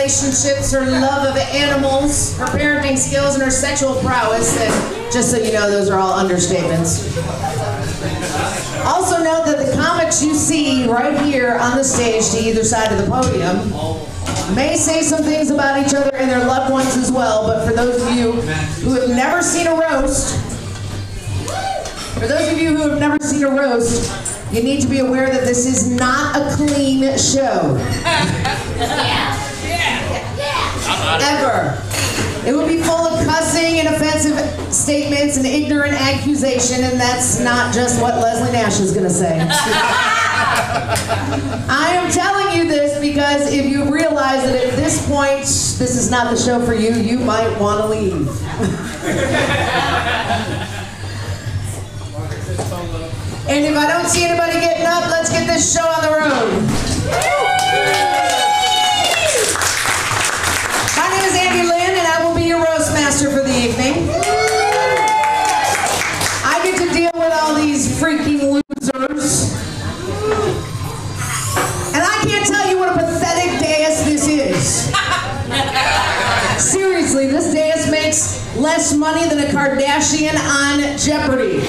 relationships, her love of animals, her parenting skills, and her sexual prowess. And just so you know, those are all understatements. Also note that the comics you see right here on the stage to either side of the podium may say some things about each other and their loved ones as well, but for those of you who have never seen a roast, you need to be aware that this is not a clean show. Ever. It will be full of cussing and offensive statements and ignorant accusation, and that's not just what Leslie Nash is going to say. I am telling you this because if you realize that at this point this is not the show for you, you might want to leave. And if I don't see anybody getting up, let's get this show on the road. My name is Andie Lynn, and I will be your roast master for the evening. I get to deal with all these freaking losers. And I can't tell you what a pathetic dais this is. Seriously, this dais makes less money than a Kardashian on Jeopardy.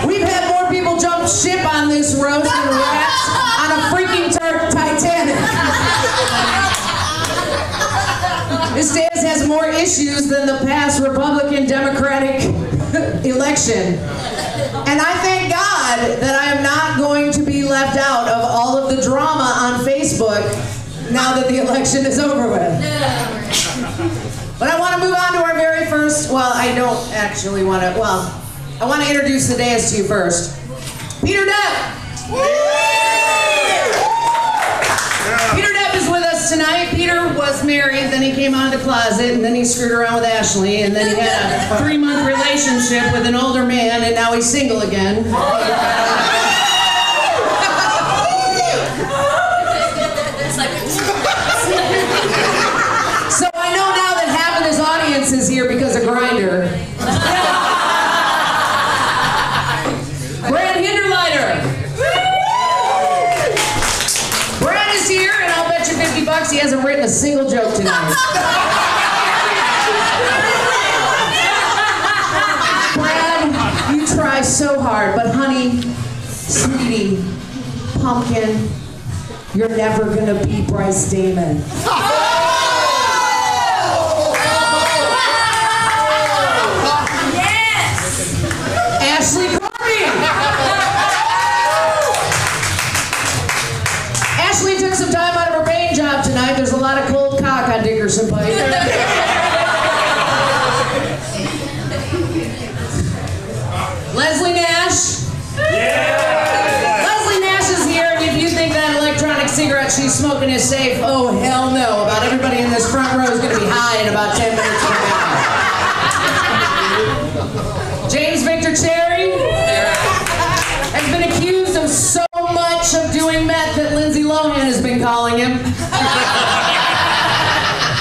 We've had more people jump ship on this roast than rats on a freaking Titanic. This dais has more issues than the past Republican-Democratic election. And I thank God that I am not going to be left out of all of the drama on Facebook now that the election is over with. But I want to move on to our very first, well, I don't actually want to, well, I want to introduce the dais to you first. Peter Depp! Peter Depp is with us tonight. Peter was married, then he came out of the closet, and then he screwed around with Ashley, and then he had a 3-month relationship with an older man, and now he's single again. So I know now that half of his audience is here because of Grindr. He hasn't written a single joke tonight. Brad, you try so hard, but honey, sweetie, pumpkin, you're never gonna be Bryce Damon. Yes! Ashley Corby! Ashley took some time out of her main job tonight. There's a lot of cold cock on Dickerson Pike. Leslie Nash. Yeah. Leslie Nash is here, and if you think that electronic cigarette she's smoking is safe, oh hell no. About everybody in this front row is going to be high in about 10 minutes from now. James Victor Cherry has been accused of so much of doing meth that Lindsay Lohan has been calling him.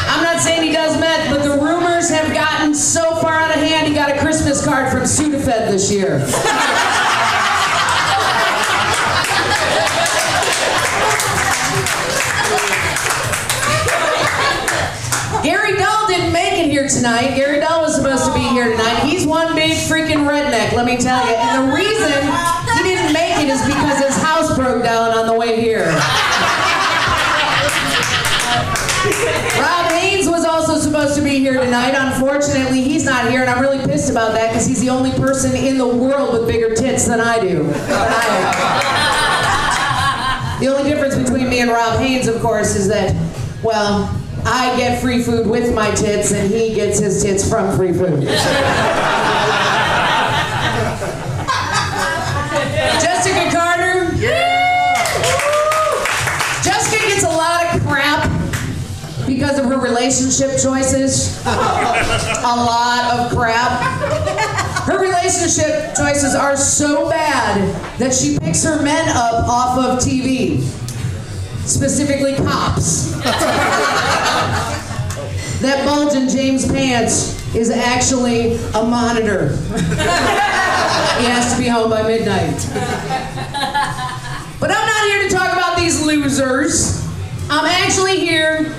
I'm not saying he does meth, but the rumors have gotten so far out of hand he got a Christmas card from Sudafed this year. Gary Dahl didn't make it here tonight. Gary Dahl was supposed to be here tonight. He's one big freaking redneck, let me tell you. And the reason he didn't make it is because his house broke down on the way here. Rob Haynes was also supposed to be here tonight. Unfortunately, he's not here, and I'm really pissed about that because he's the only person in the world with bigger tits than I do. The only difference between me and Rob Haynes, of course, is that, well, I get free food with my tits, and he gets his tits from free food. Jessica Carter. Yeah. Jessica gets a lot of crap because of her relationship choices. A lot of crap. Her relationship choices are so bad that she picks her men up off of TV. Specifically cops. That bulge in James' pants is actually a monitor. He has to be home by midnight. But I'm not here to talk about these losers. I'm actually here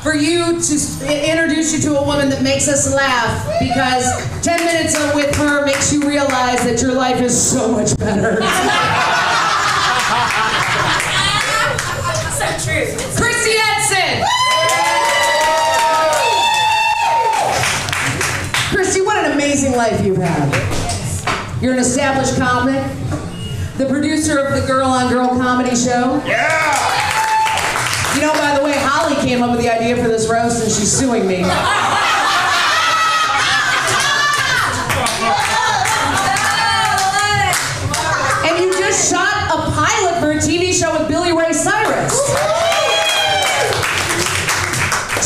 for you to introduce you to a woman that makes us laugh, because 10 minutes with her makes you realize that your life is so much better. So true. Christy Edson! Christy, what an amazing life you've had. You're an established comic, the producer of the Girl on Girl comedy show. Yeah! You know, by the way, Holly came up with the idea for this roast and she's suing me. And you just shot a pilot for a TV show with Billy Ray Cyrus.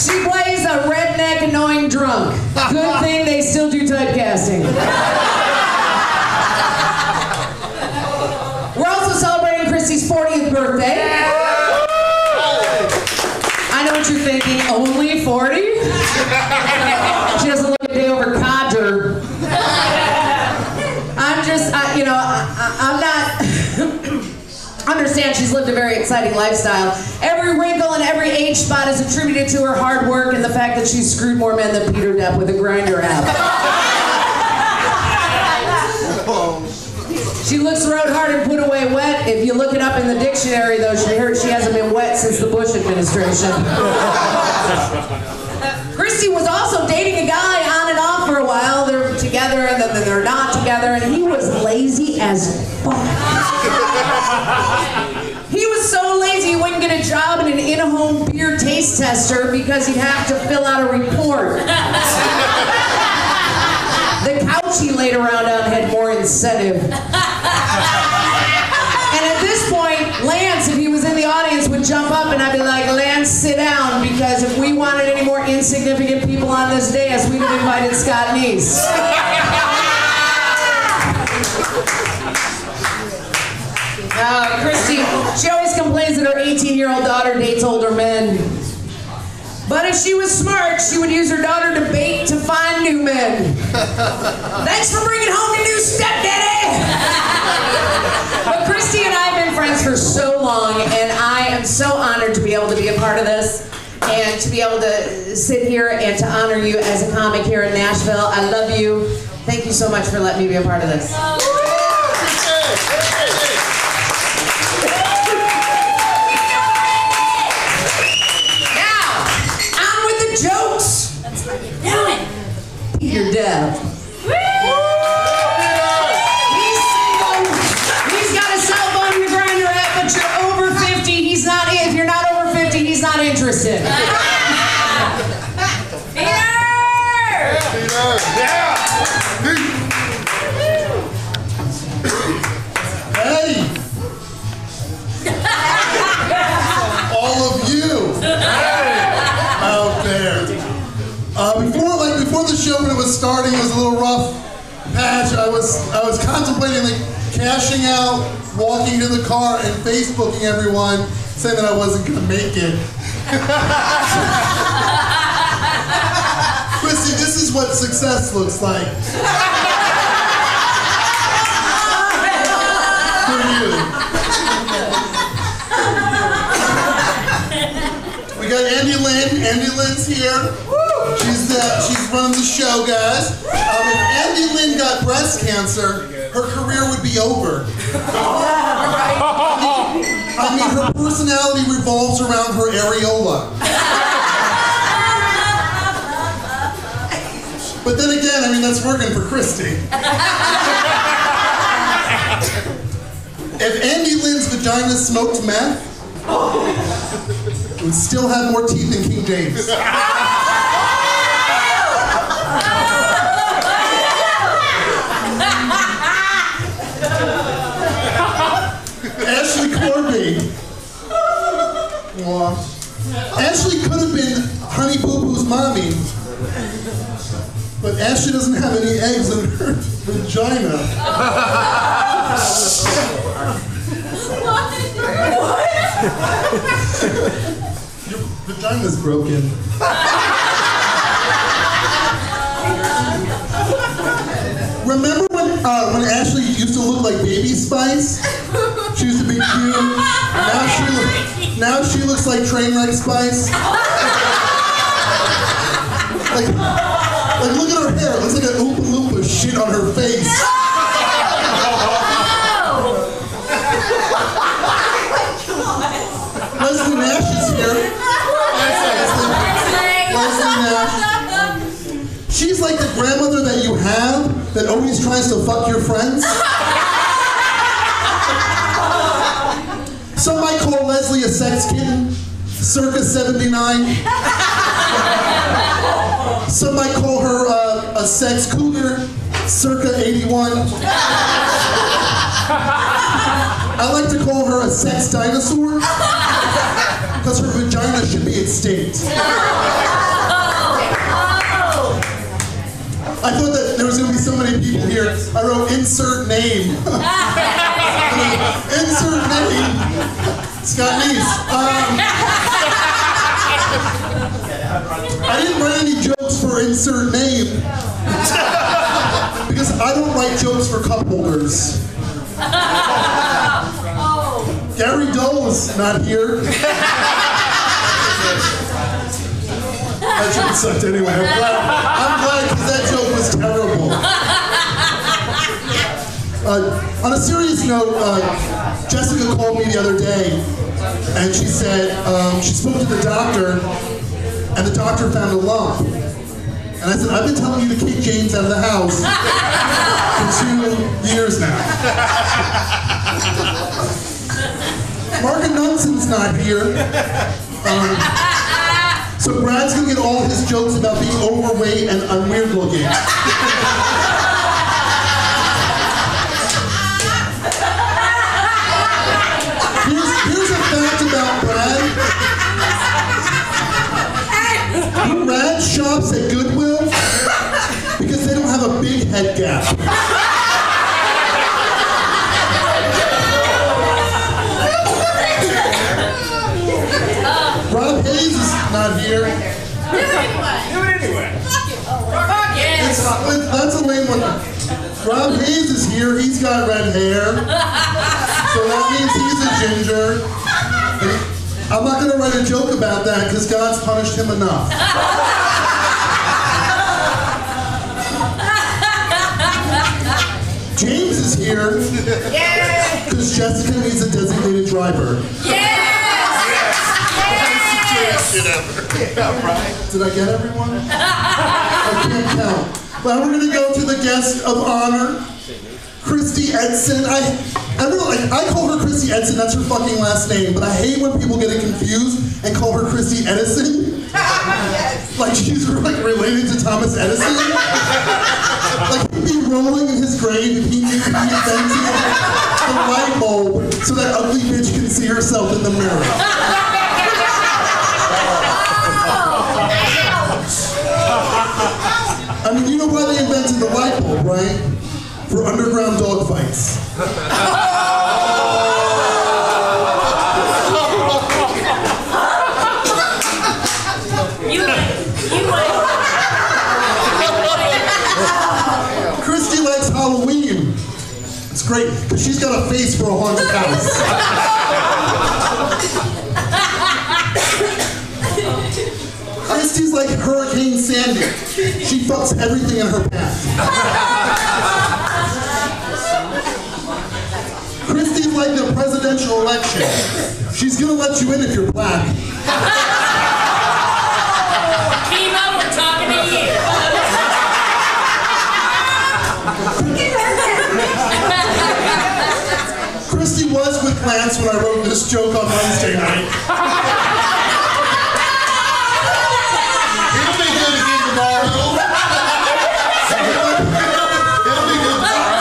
She plays a redneck annoying drunk. Good thing they still do typecasting. We're also celebrating Christy's 40th birthday. I know what you're thinking, only 40? She doesn't look a day over codger. I'm not, understand she's lived a very exciting lifestyle. Every wrinkle and every age spot is attributed to her hard work and the fact that she's screwed more men than Peter Depp with a Grindr app. She looks rode hard and put away wet. If you look it up in the dictionary, though, she hasn't been wet since the Bush administration. Christy was also dating a guy on and off for a while. They're together and then they're not together, and he was lazy as fuck. He was so lazy he wouldn't get a job in an in-home beer taste tester because he'd have to fill out a report. The couch he laid around on had more incentive. And at this point, Lance, if he was in the audience, would jump up and I'd be like, Lance, sit down, because if we wanted any more insignificant people on this dais, we'd have invited Scott Neese. Christy, she always complains that her 18-year-old daughter dates older men. But if she was smart, she would use her daughter to bait to find new men. Thanks for bringing home your new stepdaddy! But Christy and I have been friends for so long, and I am so honored to be able to be a part of this, and to be able to sit here and to honor you as a comic here in Nashville. I love you. Thank you so much for letting me be a part of this. Peter Depp. He's got a cell phone and a Grindr app, but you're over 50. He's not. If you're not over 50, he's not interested. Peter! Yeah! Hey! All of you out there. Before the show, when it was starting, it was a little rough patch. I was contemplating like cashing out, walking to the car, and Facebooking everyone, saying that I wasn't gonna make it. Christy, this is what success looks like. For you. We got Andie Lynn. Andie Lynn's here. She's running the show, guys. If Andie Lynn got breast cancer, her career would be over. I mean, her personality revolves around her areola. But then again, I mean, that's working for Christy. If Andie Lynn's vagina smoked meth, it would still have more teeth than King James. Ashley Corby. Ashley could have been Honey Boo Boo's mommy, but Ashley doesn't have any eggs in her vagina. Your vagina's broken. Remember when Ashley used to look like Baby Spice? She used to be cute. Now she looks like train wreck Spice. Like look at her hair. It looks like an Oompa Loompa shit on her face. Leslie Nash is here. Leslie Nash. She's like the grandmother that you have that always tries to fuck your friends. Some might call Leslie a sex kitten, circa 79. Some might call her a sex cougar, circa 81. I like to call her a sex dinosaur, because her vagina should be extinct. I thought that there was going to be so many people here. I wrote insert name. Insert name. Scott Neese. I didn't write any jokes for insert name because I don't write jokes for cup holders. Gary Dole's not here. That joke sucked anyway. I'm glad because that joke was terrible. On a serious note, Jessica called me the other day, and she said she spoke to the doctor, and the doctor found a lump. And I said, I've been telling you to kick James out of the house for 2 years now. Mark Nunson's not here. So Brad's gonna get all his jokes about being overweight and unweird looking. Here's a fact about Brad. Brad shops at Goodwill because they don't have a big head gap. Rob Hayes is not here. Do it anyway. Fuck it. Fuck it. That's a lame one. Rob Hayes is here. He's got red hair. So that means he's a ginger. I'm not going to write a joke about that because God's punished him enough. James is here because Jessica needs a designated driver. Did I get everyone? I can't count. Well, we're going to go to the guest of honor, Christy Edson. I call her Christy Edson, that's her fucking last name, but I hate when people get it confused and call her Christy Edison. Like she's related to Thomas Edison. Like he'd be rolling in his grave if he knew he invented the light bulb so that ugly bitch can see herself in the mirror. I mean, you know why they invented the light bulb, right? For underground dog fights. Christy likes Halloween. It's great, because she's got a face for a haunted house. Christy's like Hurricane Sandy. She fucks everything in her path. Christy's like the presidential election. She's gonna let you in if you're black. Chemo, we're talking to you. Christy was with Lance when I wrote this joke on Wednesday night. It'll be good again tomorrow.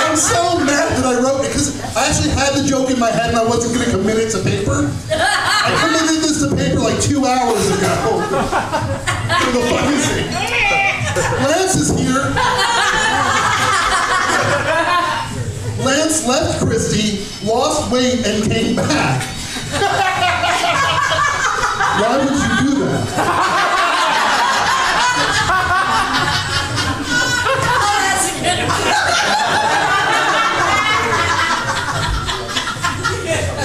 I'm so mad that I wrote it because I actually had the joke in my head and I wasn't going to commit it to paper. I committed this to paper like 2 hours ago. For the funny thing. Lance is here. Lance left Christy, lost weight, and came back. Why would you do that? That's a good one.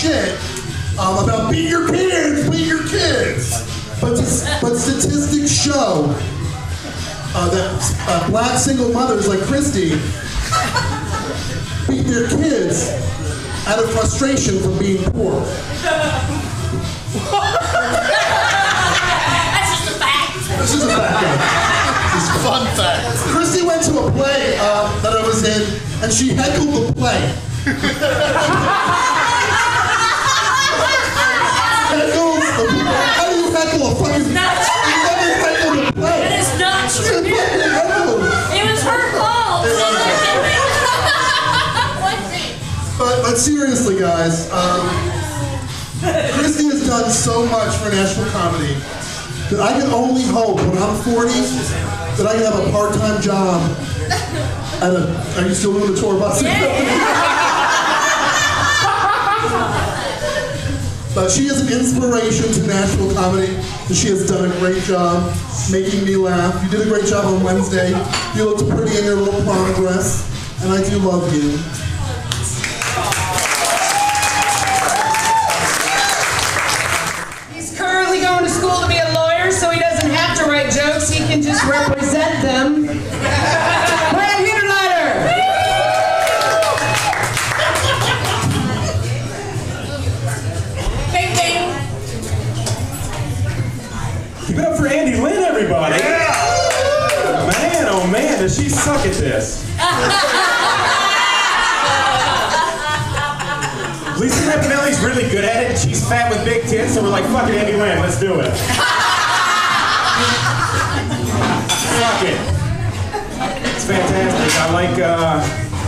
shit about beat your kids, beat your kids. But statistics show that black single mothers like Christy beat their kids out of frustration from being poor. That's just a fact. This is a fact. This is a fun fact. Christy went to a play that I was in, and she heckled the play. How do you heckle a fucking... You never heckled a play. That is not true. It was her fault. But seriously, guys, Christy has done so much for Nashville comedy that I can only hope when I'm 40 that I can have a part-time job at a... Are you still doing the tour bus? But she is an inspiration to Nashville comedy, and she has done a great job making me laugh. You did a great job on Wednesday. You looked pretty in your little prom dress, and I do love you. He's currently going to school to be a lawyer, so he doesn't have to write jokes. He can just represent them. Give it up for Andie Lynn, everybody. Yeah. Man, oh man, does she suck at this. Lisa Rapinelli's really good at it, and she's fat with big tits, so we're like, fuck it, Andie Lynn, let's do it. Fuck it. It's fantastic. I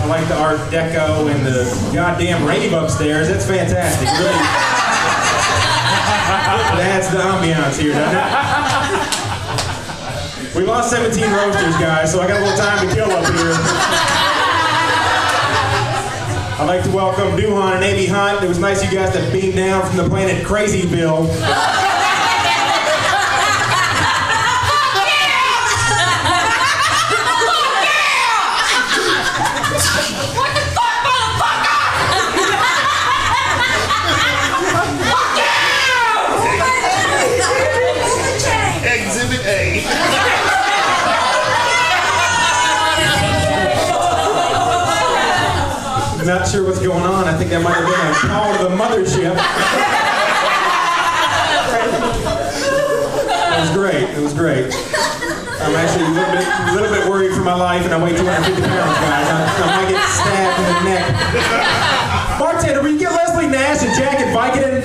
like the Art Deco and the goddamn rave upstairs. That's fantastic. Really. It adds the ambiance here, doesn't it? We lost 17 roasters, guys, so I got a little time to kill up here. I'd like to welcome Duhon and Amy Hunt. It was nice you guys to beam down from the planet Crazyville. Exhibit A. I'm not sure what's going on. I think that might have been a call to the mothership. It was great. It was great. I'm actually a little bit worried for my life, and I weigh 250 pounds, guys. I might get stabbed in the neck. Bartender, will you get Leslie Nash and Jack and Vicodin?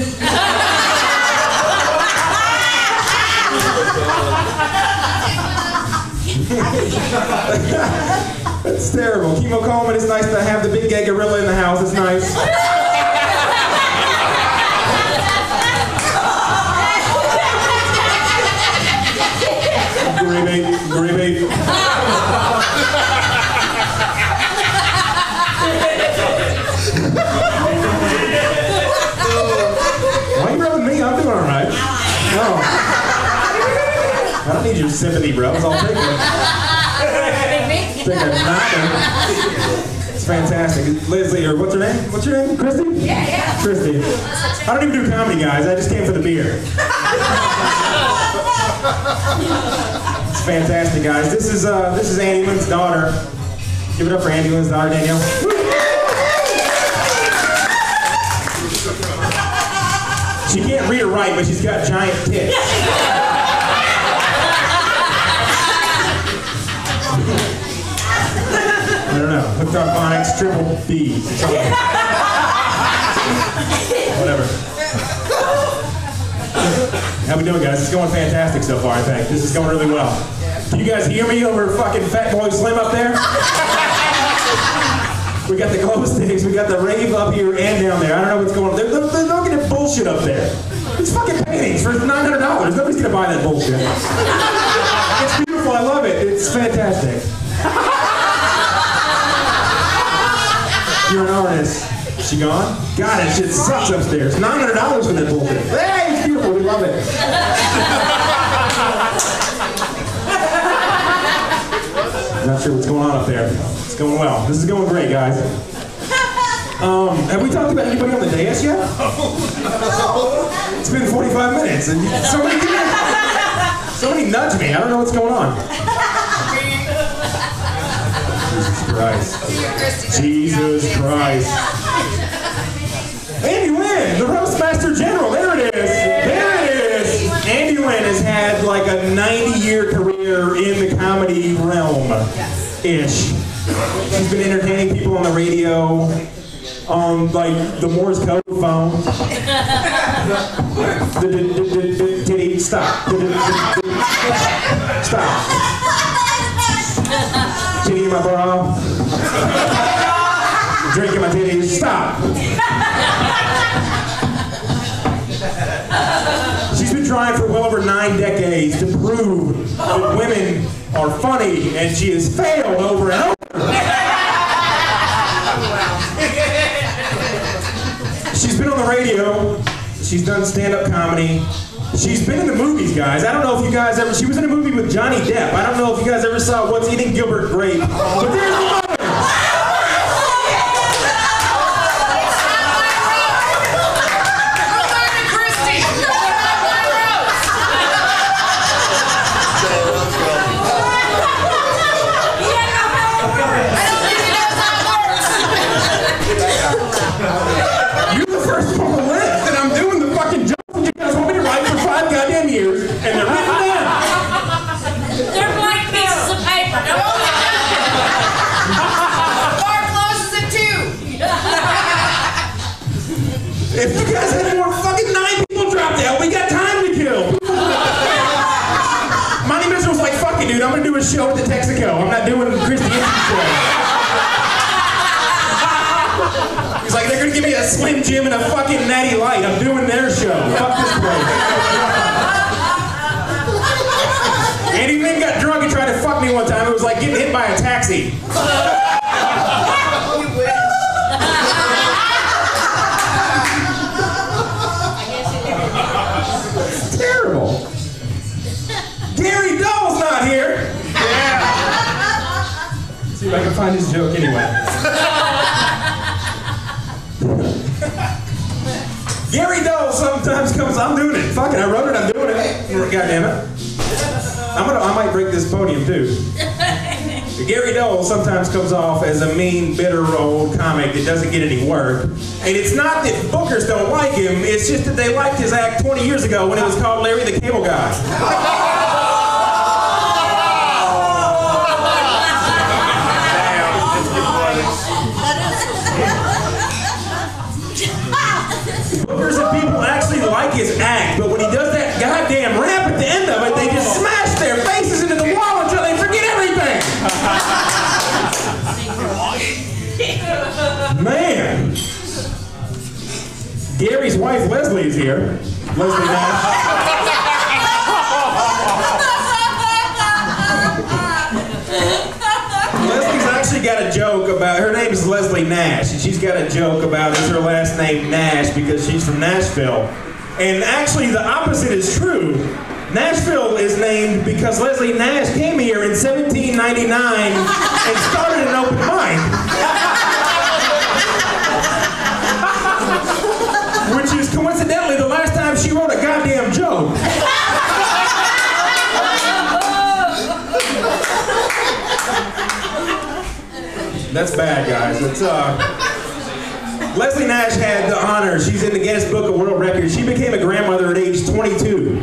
That's terrible. Chemo Coleman, it's nice to have the big gay gorilla in the house. It's nice. Gravy. Why are you rubbing me? I'm doing all right. No. I don't need your sympathy, bro. I'll take it. Take a knocker. It's fantastic. Leslie, or what's her name? What's your name? Christy? Yeah. Christy. I don't even do comedy, guys. I just came for the beer. It's fantastic, guys. This is Andie Lynn's daughter. Give it up for Andie Lynn's daughter, Danielle. She can't read or write, but she's got giant tits. I don't know. Hooked on phonics, triple B. Whatever. How we doing, guys? It's going fantastic so far, I think. This is going really well. Can you guys hear me over fucking Fat Boy Slim up there? We got the glow sticks, we got the rave up here and down there. I don't know what's going on. They're looking at bullshit up there. It's fucking paintings for $900. Nobody's gonna buy that bullshit. It's beautiful, I love it. It's fantastic. You're an artist. Is she gone? God, that shit sucks upstairs. $900 for that bullshit. Hey, it's beautiful, we love it. Not sure what's going on up there. It's going well. This is going great, guys. Have we talked about anybody on the dais yet? It's been 45 minutes and somebody nudged me. I don't know what's going on. Jesus Christ. Andie Lynn, the roast master general. There it is. There it is. Andie Lynn has had like a 90-year career in the comedy realm-ish. She's been entertaining people on the radio, on like the Morse code phone. Titty, stop. Stop. Titty in my bra. Drinking my titties. Stop. She's been trying for well over 9 decades to prove that women are funny, and she has failed over and over. She's been on the radio. She's done stand-up comedy. She's been in the movies, guys. I don't know if you guys ever... She was in a movie with Johnny Depp. I don't know if you guys ever saw What's Eating Gilbert Grape. But there's the mother! If you guys had more fucking 9 people dropped out, we got time to kill. Monty Mitchell was like, fuck it, dude, I'm gonna do a show at the Texaco. I'm not doing the Christy Edson show. He's like, they're gonna give me a Slim Jim and a fucking Natty Light. I'm doing their show. Fuck this place. Andie Lynn got drunk and tried to fuck me one time. It was like getting hit by a taxi. Terrible. Gary Dole's not here. Yeah. See if I can find his joke anyway. Gary Dole sometimes comes. I'm doing it. Fuck it. I wrote it. I'm doing it. God damn it. I might break this podium too. Gary Dole sometimes comes off as a mean, bitter old comic that doesn't get any work. And it's not that bookers don't like him, it's just that they liked his act 20 years ago when it was called Larry the Cable Guy. Bookers and people actually like his act, but when he does that goddamn rap at the end of it, they just smash their faces into the wall until they forget everything. Man. Gary's wife Leslie is here. Leslie Nash. Leslie's actually got a joke about, her name is Leslie Nash, and she's got a joke about, is her last name Nash because she's from Nashville. And actually the opposite is true. Nashville is named because Leslie Nash came here in 1799 and started an open mic. Which is coincidentally the last time she wrote a goddamn joke. That's bad, guys. It's Leslie Nash had the honor. She's in the Guinness Book of World Records. She became a grandmother at age 22.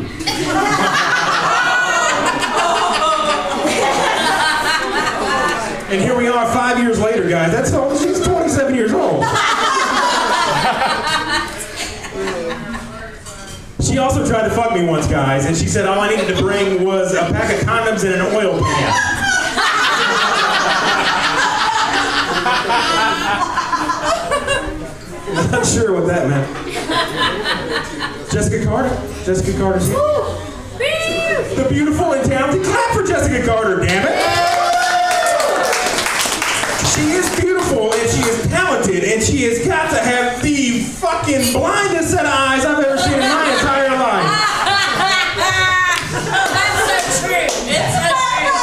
And here we are 5 years later, guys. That's all. She's 27 years old. She also tried to fuck me once, guys, and she said all I needed to bring was a pack of condoms and an oil can. I'm not sure what that meant. Jessica Carter? Jessica Carter's here. The beautiful and talented. Clap for Jessica Carter, damn it! She is beautiful and she is talented and she has got to have the fucking blindest set of eyes I've ever seen in my entire life. That's so true. It's so true.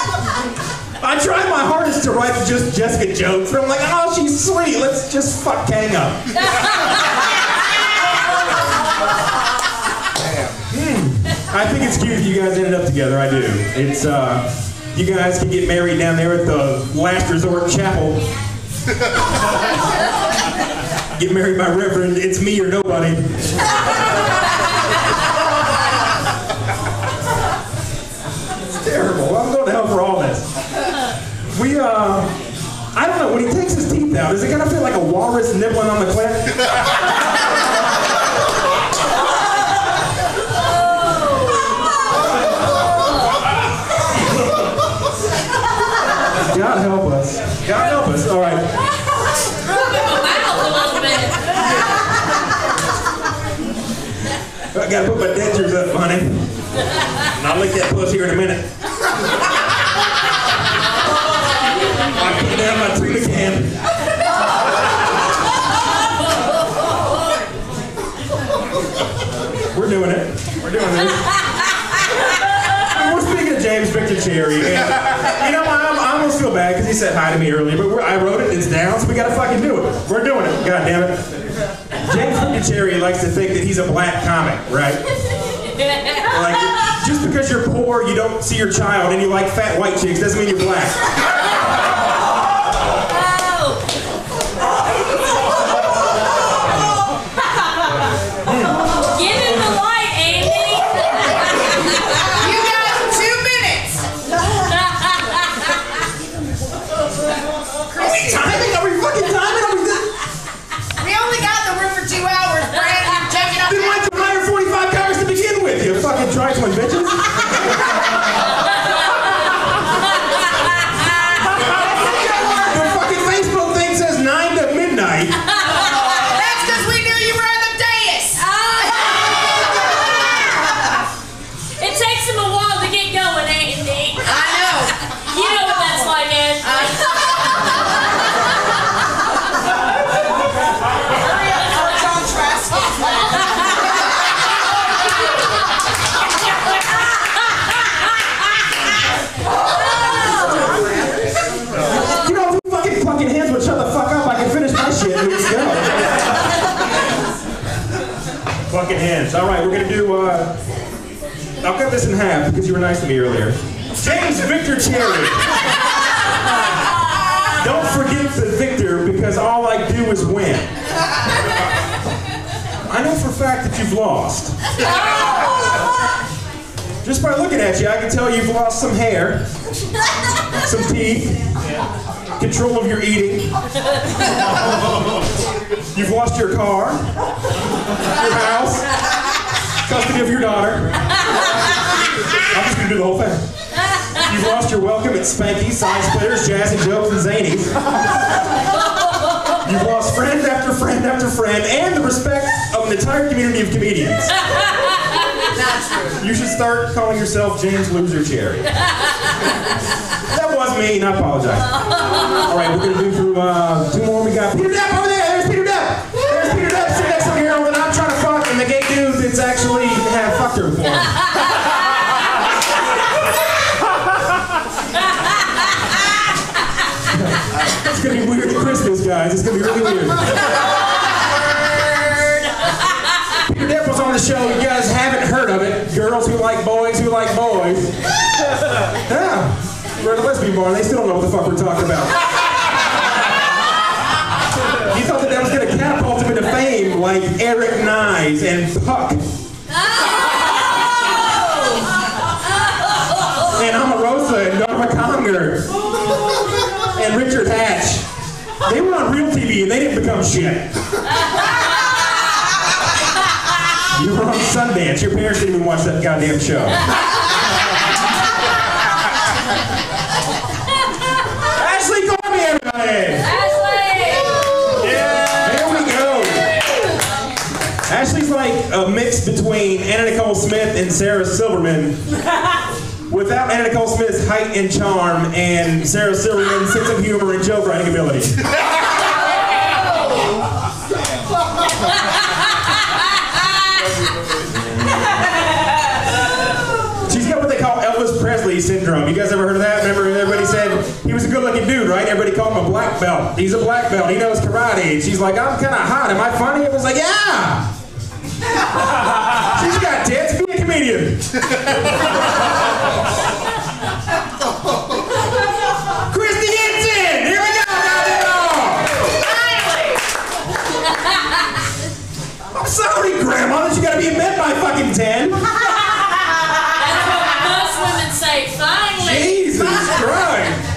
I tried my hardest to writes just Jessica jokes. But I'm like, oh, she's sweet. Let's just fuck hang up. I think it's cute that you guys ended up together. I do. It's you guys can get married down there at the Last Resort Chapel. Get married by Reverend. It's me or nobody. It's terrible. I'm going to hell for all this. I don't know, when he takes his teeth out, does it kind of feel like a walrus nibbling on the clit? God help us. God help us. All right. I gotta put my dentures up, honey. And I'll lick that puss here in a minute. I put down my tuna can. We're doing it. We're doing this. We're speaking of James Victor Cherry. And, you know, I almost feel bad because he said hi to me earlier, but I wrote it, it's down, so we gotta fucking do it. We're doing it. God damn it. James Victor Cherry likes to think that he's a black comic, right? Like, just because you're poor, you don't see your child, and you like fat white chicks, doesn't mean you're black. Give him the light, Andie. You got 2 minutes. Are we timing? Are we fucking timing? Are we done? We only got the room for 2 hours, Brad. You check it out. Then why'd you hire 45 covers to begin with, you fucking trifling bitches? The fucking Facebook thing says 9 to midnight. That's because we knew you were on the dais. It takes him a while to get going, Andie. I know. You know what that's like, Ashley. You know, if you fucking hands would shut the fuck up, I can finish my shit and let's go. Fucking hands. All right, we're gonna do, I'll cut this in half because you were nice to me earlier. James Victor Cherry. Don't forget the Victor because all I do is win. I know for a fact that you've lost. Just by looking at you, I can tell you've lost some hair, some teeth, control of your eating. You've lost your car, your house, custody of your daughter. I'm just gonna do the whole thing. You've lost your welcome at Spanky's, Side Splitters, Jazzy Jokes, and Zanies. You've lost friend after friend after friend, and the respect of an entire community of comedians. You should start calling yourself James Loser Cherry. That was mean, I apologize. All right, we're gonna do through 2 more. We got Peter Depp over there. There's Peter Depp. There's Peter Depp sitting next to a girl that I'm trying to fuck, and the gay dude that's actually have fucked her before. It's gonna be weird at Christmas, guys. It's gonna be really weird. Peter Depp was on the show. You guys haven't heard of it. Girls who like boys who like boys. Yeah. We're at a lesbian bar and they still don't know what the fuck we're talking about. You thought that was going to catapult him into fame like Eric Nyes and Puck. And Omarosa and Norma Conger. And Richard Hatch. They were on real TV and they didn't become shit. You were on Sundance. Your parents didn't even watch that goddamn show. Ashley Corby, everybody! Ashley! Yeah, there we go. Ashley's like a mix between Anna Nicole Smith and Sarah Silverman. Without Anna Nicole Smith's height and charm and Sarah Silverman's sense of humor and joke writing ability. She's got what they call Elvis Presley syndrome. You guys ever heard of that? Remember everybody said he was a good-looking dude, right? Everybody black belt. He's a black belt. He knows karate. And she's like, I'm kind of hot. Am I funny? It was like, yeah. She's got tits. Be a comedian. Christy Edson. Here we go. Finally. I'm sorry, Grandma, that you got to be in bed by fucking 10. That's what most women say. Finally. Jesus Christ.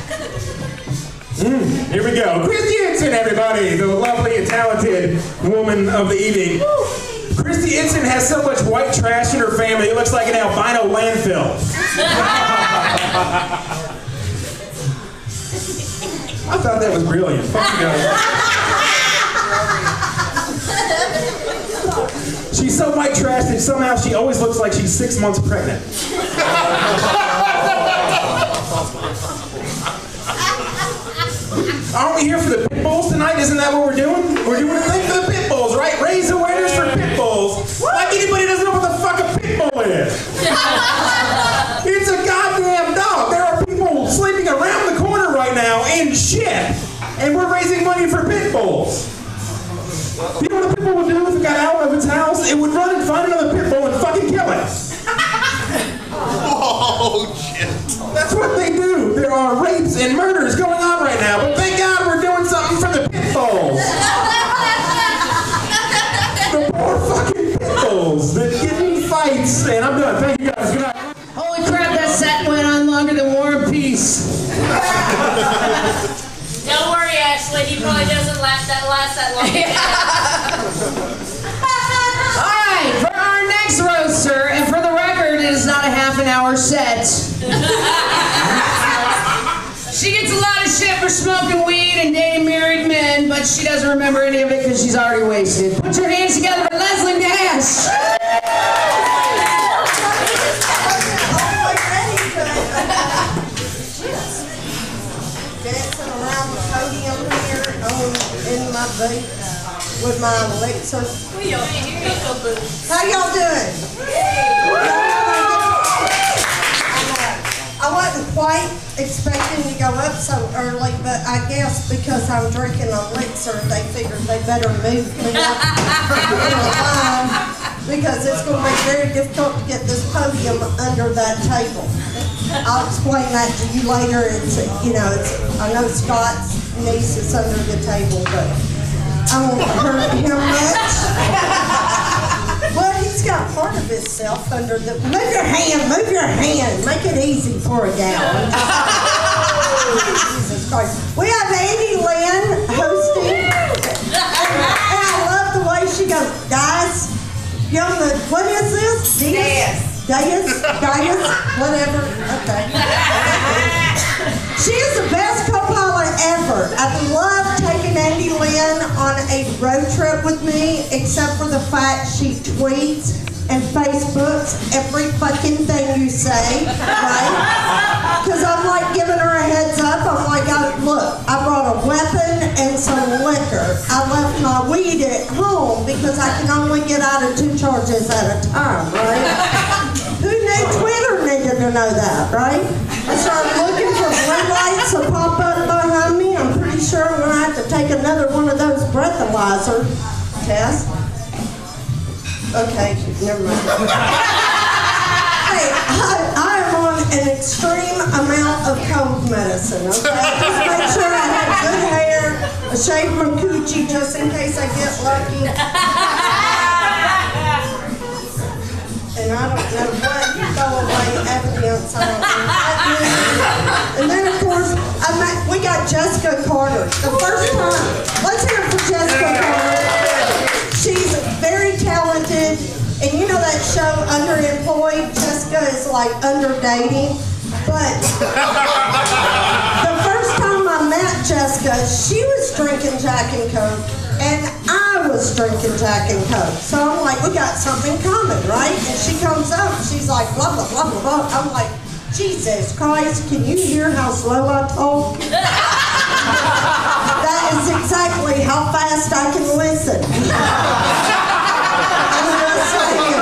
Here we go. Christy Edson, everybody. The lovely and talented woman of the evening. Christy Edson has so much white trash in her family, it looks like an albino landfill. I thought that was brilliant. Fuck you guys. She's so white trash that somehow she always looks like she's 6 months pregnant. Aren't we here for the pit bulls tonight? Isn't that what we're doing? We're doing a thing for the pit bulls, right? Raise awareness for pit bulls. Like anybody doesn't know what the fuck a pit bull is. It's a goddamn dog. There are people sleeping around the corner right now in shit. And we're raising money for pit bulls. You know what a pit bull would do if it got out of its house? It would run and find another pit bull and fucking kill it. Oh, shit. That's what they do. There are rapes and murders going on right now, but thank God we're doing something for the pit bulls. The poor fucking pit bulls that get in fights. And I'm done. Thank you guys. Good night. Holy crap, that set went on longer than War and Peace. Don't worry, Ashley. He probably doesn't last that long. All right, for our next roaster, and for the record, it is not a half-an-hour set. She gets a lot of shit for smoking weed and dating married men, but she doesn't remember any of it because she's already wasted. Put your hands together for Leslie Nash. Dancing around the podium here in my boots with my elixir. How y'all doing? I wasn't quite expecting to go up so early, but I guess because I'm drinking elixir, they figured they better move me up in the line because it's going to be very difficult to get this podium under that table. I'll explain that to you later. I know Scott's niece is under the table, but I won't hurt him much. Well, he's got part of himself under the... Move your hand, make it easy for a gal. Jesus Christ. We have Andie Lynn hosting, and I love the way she goes, guys, what is this? Dias, whatever. Okay. She is the best co-pilot ever. I love taking Andie Lynn on a road trip with me, except for the fact she tweets and Facebooks every fucking thing you say, right? Because I'm like giving her a heads up. I'm like, look, I brought a weapon and some liquor. I left my weed at home because I can only get out of 2 charges at a time, right? Who knew Twitter needed to know that, right? I started looking for blue lights to pop up behind me. I'm pretty sure I'm going to have to take another one of those breathalyzer tests. Okay, never mind. Hey, I am on an extreme amount of cold medicine, okay? Just make sure I have good hair, I shave my coochie just in case I get lucky. And I don't know what throw away evidence. I don't know what means. And then, of course, we got Jessica Carter. The first time. Let's hear it for Jessica Carter. She's very talented. And you know that show, Underemployed? Jessica is like under dating. But the first time I met Jessica, she was drinking Jack and Coke. And I was drinking Jack and Coke. So I'm like, we got something in common, right? And she comes up, she's like, blah, blah, blah, blah, blah. I'm like, Jesus Christ, can you hear how slow I talk? That is exactly how fast I can listen. I'm just saying.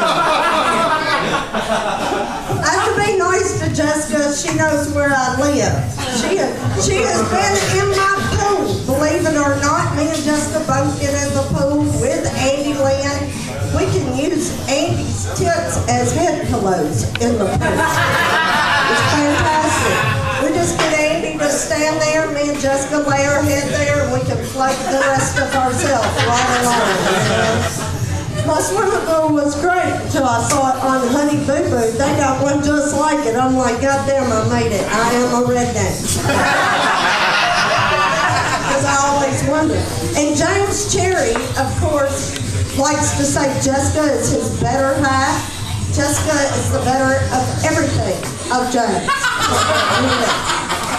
I have to be nice to Jessica. She knows where I live. She has been in my pool believe it or not, me and Jessica both get in the pool with Andie Lynn. We can use Andie's tits as head pillows in the pool. It's fantastic. We just get Andie to stand there, me and Jessica lay our head there, and we can float the rest of ourselves right along. My swimming pool was great until I saw it on Honey Boo Boo. They got one just like it. I'm like, God damn, I made it. I am a redneck. Because I always wondered. And James Cherry, of course, likes to say Jessica is his better half. Jessica is the better of everything of James.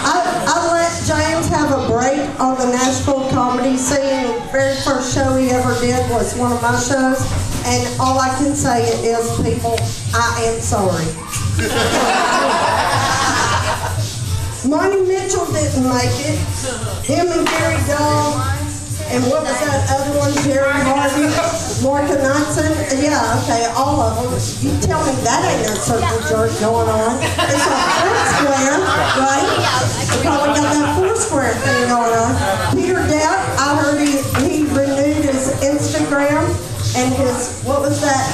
I let James have a break on the Nashville comedy scene. The very first show he ever did was one of my shows. And all I can say is, people, I am sorry. Monty Mitchell didn't make it. Him and Gary Dahl. And what was that other one, Jerry Harvey, Morgan Knudsen? Yeah, okay, all of them. You tell me that ain't no circle jerk going on. It's a four-square, right? We probably got that four-square thing going on. Peter Depp, I heard he renewed his Instagram and his, what was that?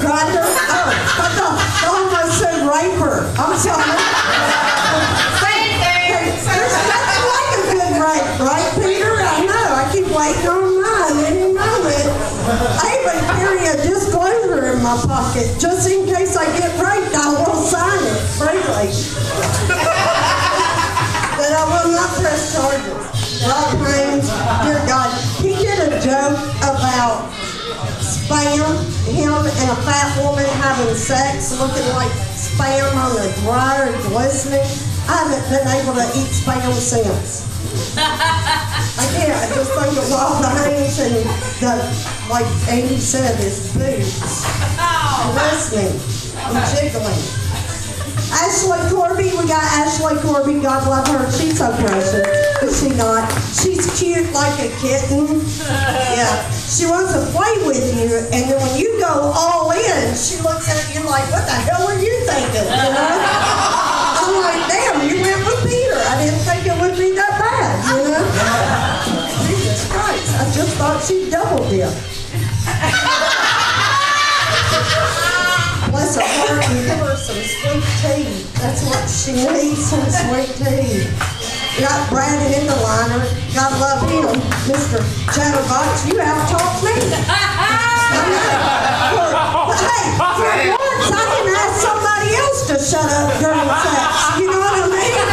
Grindr? Oh, I almost said raper. I'm sorry. Same thing. There's nothing like a good rape, right, Peter? I know. I keep waiting on mine any moment. I even carry a disclosure in my pocket just in case I get raped. I will sign it freely. But I will not press charges. Rob Reigns, dear God, he did a joke about spam, him and a fat woman having sex, looking like spam on the dryer, glistening. I haven't been able to eat spam since. I can't. I just think of Rob Reigns and the, like Andie said, his boobs, glistening and jiggling. Ashley Corby, we got Ashley Corby, God love her. She's so precious, is she not? She's cute like a kitten. Yeah, she wants to play with you, and then when you go all in, she looks at you like, what the hell are you thinking, you know? I'm like, damn, you went with Peter. I didn't think it would be that bad, you know? Jesus Christ, I just thought she'd double dip. Bless her heart and give her some sweet tea. That's what she needs, some sweet tea. Got Brad in the liner. God love him. Mr. Chatterbox, you out-talked me. Hey, for once I can ask somebody else to shut up during sex. You know what I mean?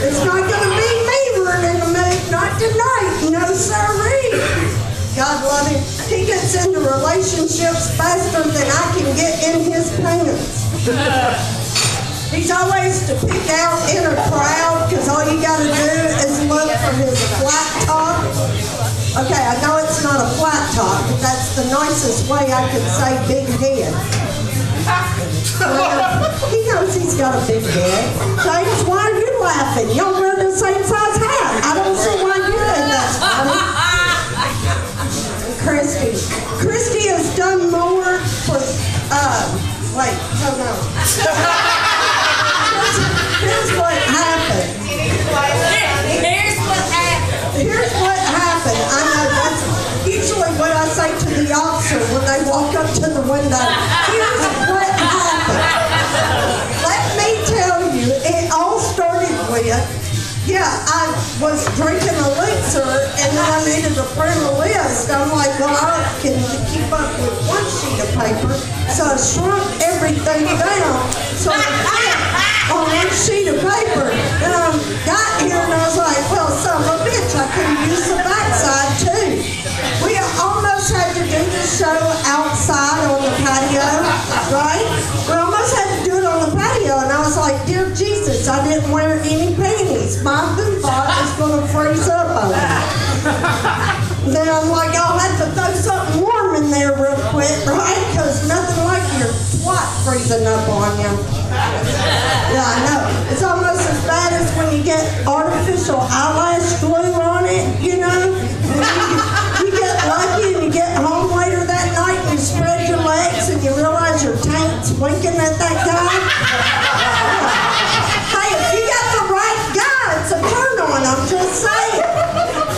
It's not going to be me running the mood. Not tonight. No sirree. God love him. He gets into relationships faster than I can get in his pants. He's always to pick out in a crowd because all you got to do is look for his flat top. Okay, I know it's not a flat top, but that's the nicest way I could say big head. He knows he's got a big head. James, why are you laughing? Y'all wear the same size hat. I don't see why you think that's funny. Christy has done more for, wait, hold on. Here's what happened. Here's what happened. I know that's usually what I say to the officer when they walk up to the window. Here's what happened. Let me tell you, it all started with, I was drinking elixir and then I needed to print a list. I'm like, well, I can keep up with one sheet of paper. So I shrunk everything down so I fit on one sheet of paper. And I got here and I was like, well, son of a bitch, I could use the backside too. We almost had to do the show outside on the patio, right? We almost had to do it on the patio and I was like, dear Jesus, I didn't wear any panties. My booty is going to freeze up on me. Then I'm like, I'll have to throw something warm in there real quick, right? Because nothing like your twat freezing up on you. Yeah, I know. It's almost as bad as when you get artificial eyelash glue on it, you know? You get lucky and you get home later that night and you spread your legs and you realize your taint's winking at that guy. Hey, if you got the just saying.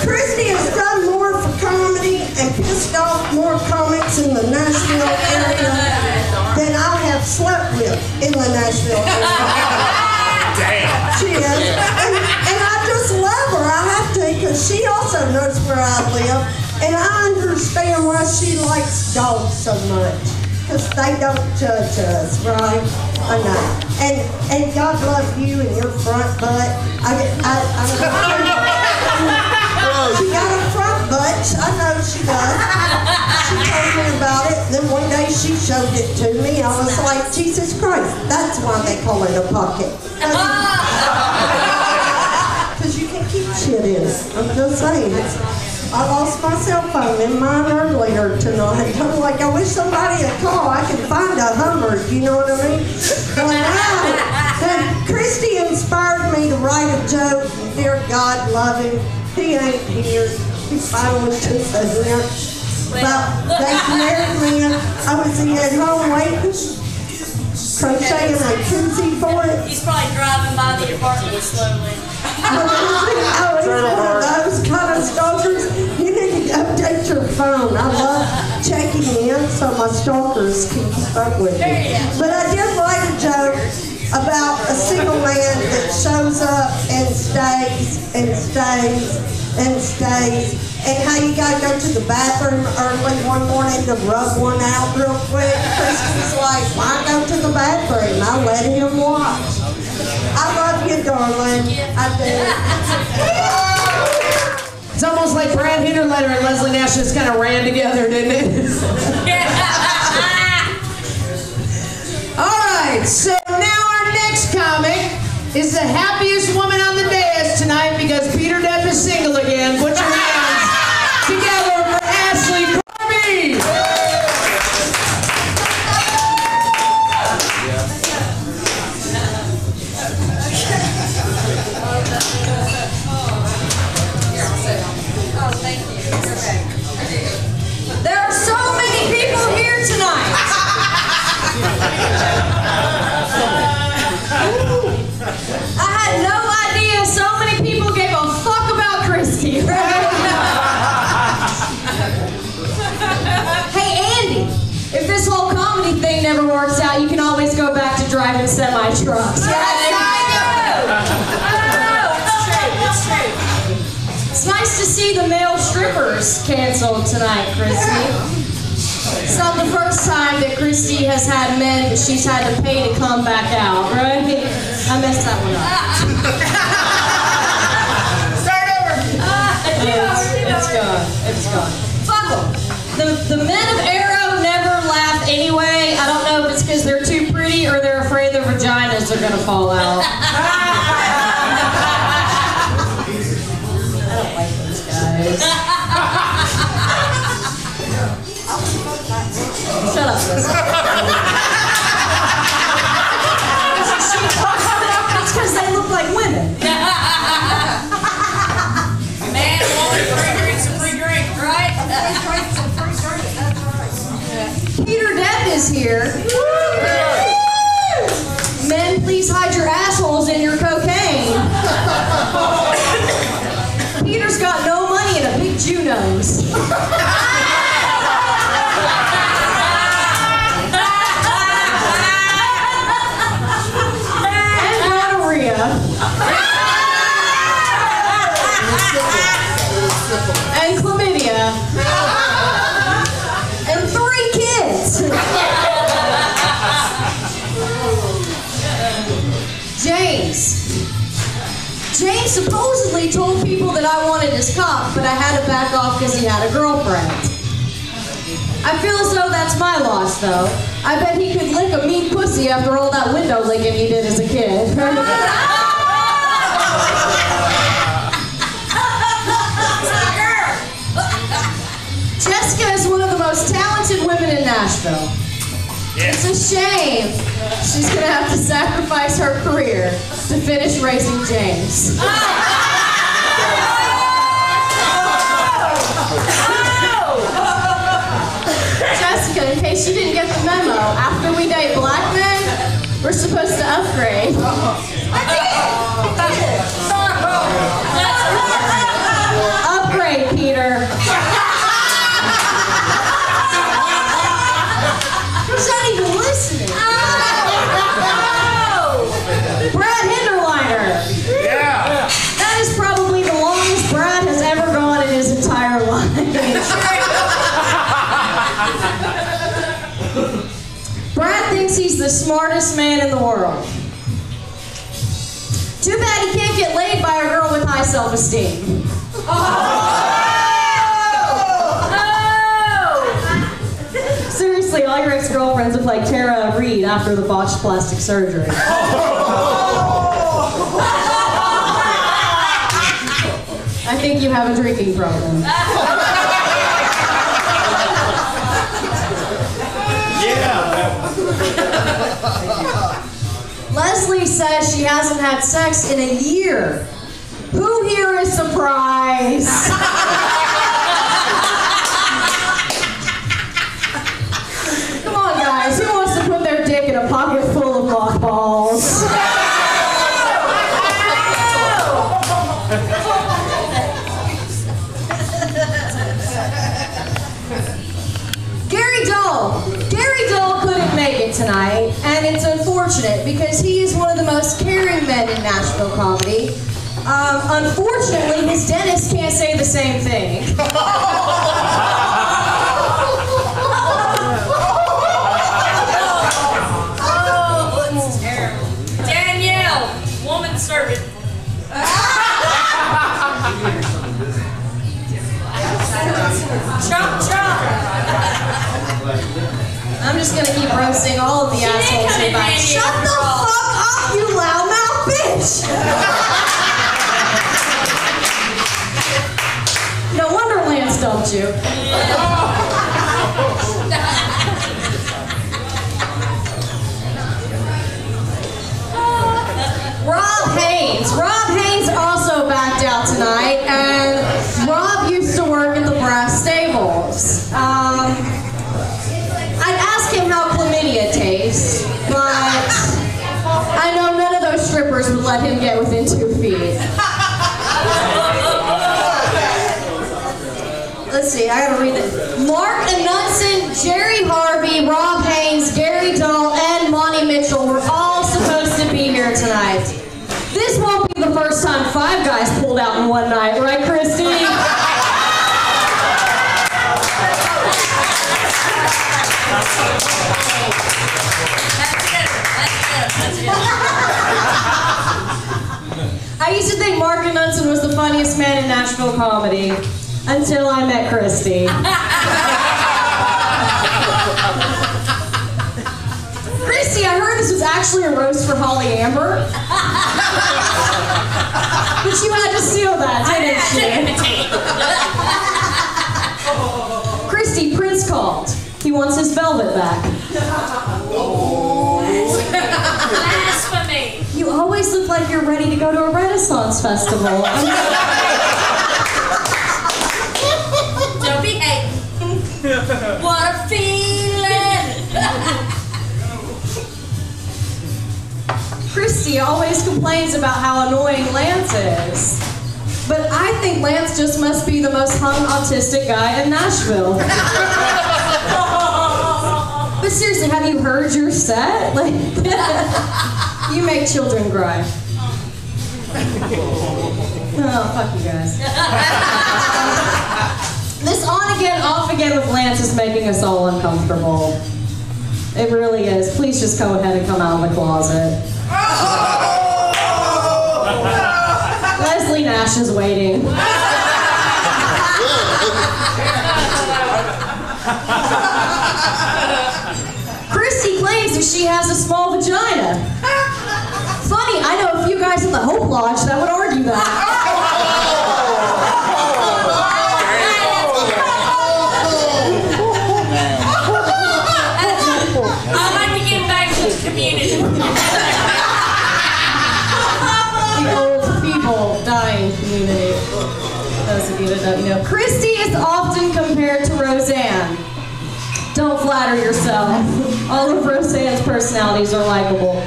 Christy has done more for comedy and pissed off more comics in the Nashville area than I have slept with in the Nashville area. Damn. She is. And I just love her. I have to, because she also knows where I live. And I understand why she likes dogs so much. Because they don't judge us, right? I know. And God love you and your front butt. She got a front butt. I know she does. She told me about it. Then one day she showed it to me. I was like, Jesus Christ, that's why they call it a pocket. Because you can keep shit in it. I'm just saying. I lost my cell phone in mine earlier tonight. I'm like, I wish somebody would call. I can find a Hummer, you know what I mean? But now, Christy inspired me to write a joke. Dear God, love him. He ain't here. He finally just here. But they married me. I was at home waiting, crocheting a koozie for it. He's probably driving by the apartment slowly. Oh, he's one of those kind of stalkers. You need to update your phone. I love checking in so my stalkers can keep up with me. But I did write a joke about a single man that shows up and stays and stays and stays, and how you gotta go to the bathroom early one morning to rub one out real quick. Christy's like, why go to the bathroom? I let him watch. I love you, darling. I do. It's almost like Brad Hinterletter and Leslie Nash just kind of ran together, didn't it? All right, so now our next comic is the happiest woman on the dais tonight because Peter Depp is single again. Put your hands together for Ashley Corby. There are so many people here tonight. I had no idea so many people gave a fuck about Christy. Hey, Andy, if this whole comedy thing never works out, you can always go back to driving semi-trucks. It's true. It's nice to see the male strippers canceled tonight, Christy. It's not the first time that Christy has had men that she's had to pay to come back out, right? I messed that one up. Start over. It's gone. It's gone. Fuck them. The men of Arrow never laugh anyway. I don't know if it's because they're too pretty or they're afraid their vaginas are gonna fall out. I don't like those guys. Shut up, Lisa. It's because they look like women. Man, woman, free drink's a free drink, right? Peter Depp is here. Men, please hide your assholes in your cocaine. Peter's got no money and a big Jew nose. And gonorrhea. And chlamydia. And 3 kids. James supposedly told people that I wanted his cock, but I had to back off because he had a girlfriend. I feel as though that's my loss, though. I bet he could lick a mean pussy after all that window licking he did as a kid. Jessica is one of the most talented women in Nashville. It's a shame she's going to have to sacrifice her career to finish raising James. Jessica, in case you didn't get the memo, after we date black men, we're supposed to upgrade. I did! smartest man in the world. Too bad he can't get laid by a girl with high self-esteem. Seriously, all your ex-girlfriends look like Tara Reid after the botched plastic surgery. I think you have a drinking problem. Leslie says she hasn't had sex in a year. Who here is surprised? Come on, guys. Who wants to put their dick in a pocket full of mothballs? Gary Doll couldn't make it tonight, and it's unfortunate because he is one of the most caring men in Nashville comedy. Unfortunately, his dentist can't say the same thing. Oh, it's terrible. Danielle, woman servant. Chop, chop. I'm just gonna keep roasting all of the assholes in back. Shut the fuck up, you loudmouth bitch! No wonder Lance dumped you. Rob Haynes also backed out tonight, and Rob used to work at the Brass Stables. I'd ask him how chlamydia tastes, but I know none of those strippers would let him get within 2 feet. Let's see, I gotta read it. Mark Anunson, Jerry Harvey, Rob Haynes, Gary Doll, and Monty Mitchell were all supposed to be here tonight. This won't be the first time 5 guys pulled out in one night, right, Christy? I used to think Mark Anunson was the funniest man in Nashville comedy until I met Christy. Christy, I heard this was actually a roast for Holly Amber. But you had to seal that, didn't you? Christy, Prince called. He wants his velvet back. Blasphemy. You always look like you're ready to go to a Renaissance festival. Don't be hating. What a feeling. Christy always complains about how annoying Lance is. But I think Lance just must be the most hung autistic guy in Nashville. But seriously, have you heard your set? Like, you make children cry. Oh, fuck you guys. This on again, off again with Lance is making us all uncomfortable. It really is. Please just go ahead and come out of the closet. Leslie Nash is waiting. Christy claims that she has a small vagina. Funny, I know a few guys in the Hope Lodge that would argue that. I'd like to get back to the community. The old, feeble, dying community. Those of you that don't know. Christy is often compared to Roseanne. Don't flatter yourself. All of Roseanne's personalities are likable.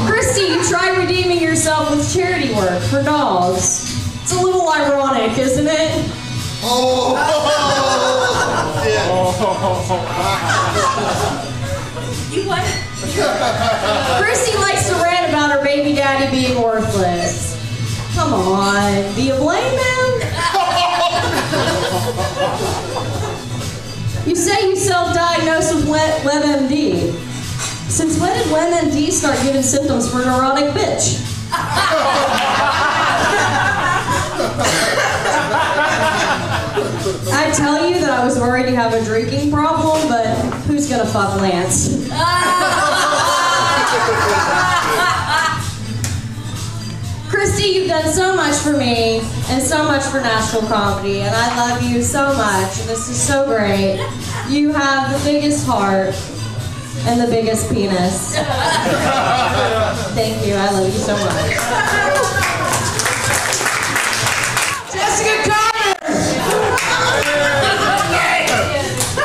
Christy, you try redeeming yourself with charity work for dogs. It's a little ironic, isn't it? You what? Christy likes to rant about her baby daddy being worthless. Come on, do you blame him? You say you self-diagnosed with WebMD. Since when did WebMD start giving symptoms for neurotic bitch? I tell you that I was worried you have a drinking problem, but who's gonna fuck Lance? Christy, you've done so much for me and so much for Nashville comedy, and I love you so much, and this is so great. You have the biggest heart and the biggest penis. Thank you, I love you so much. Jessica Carter!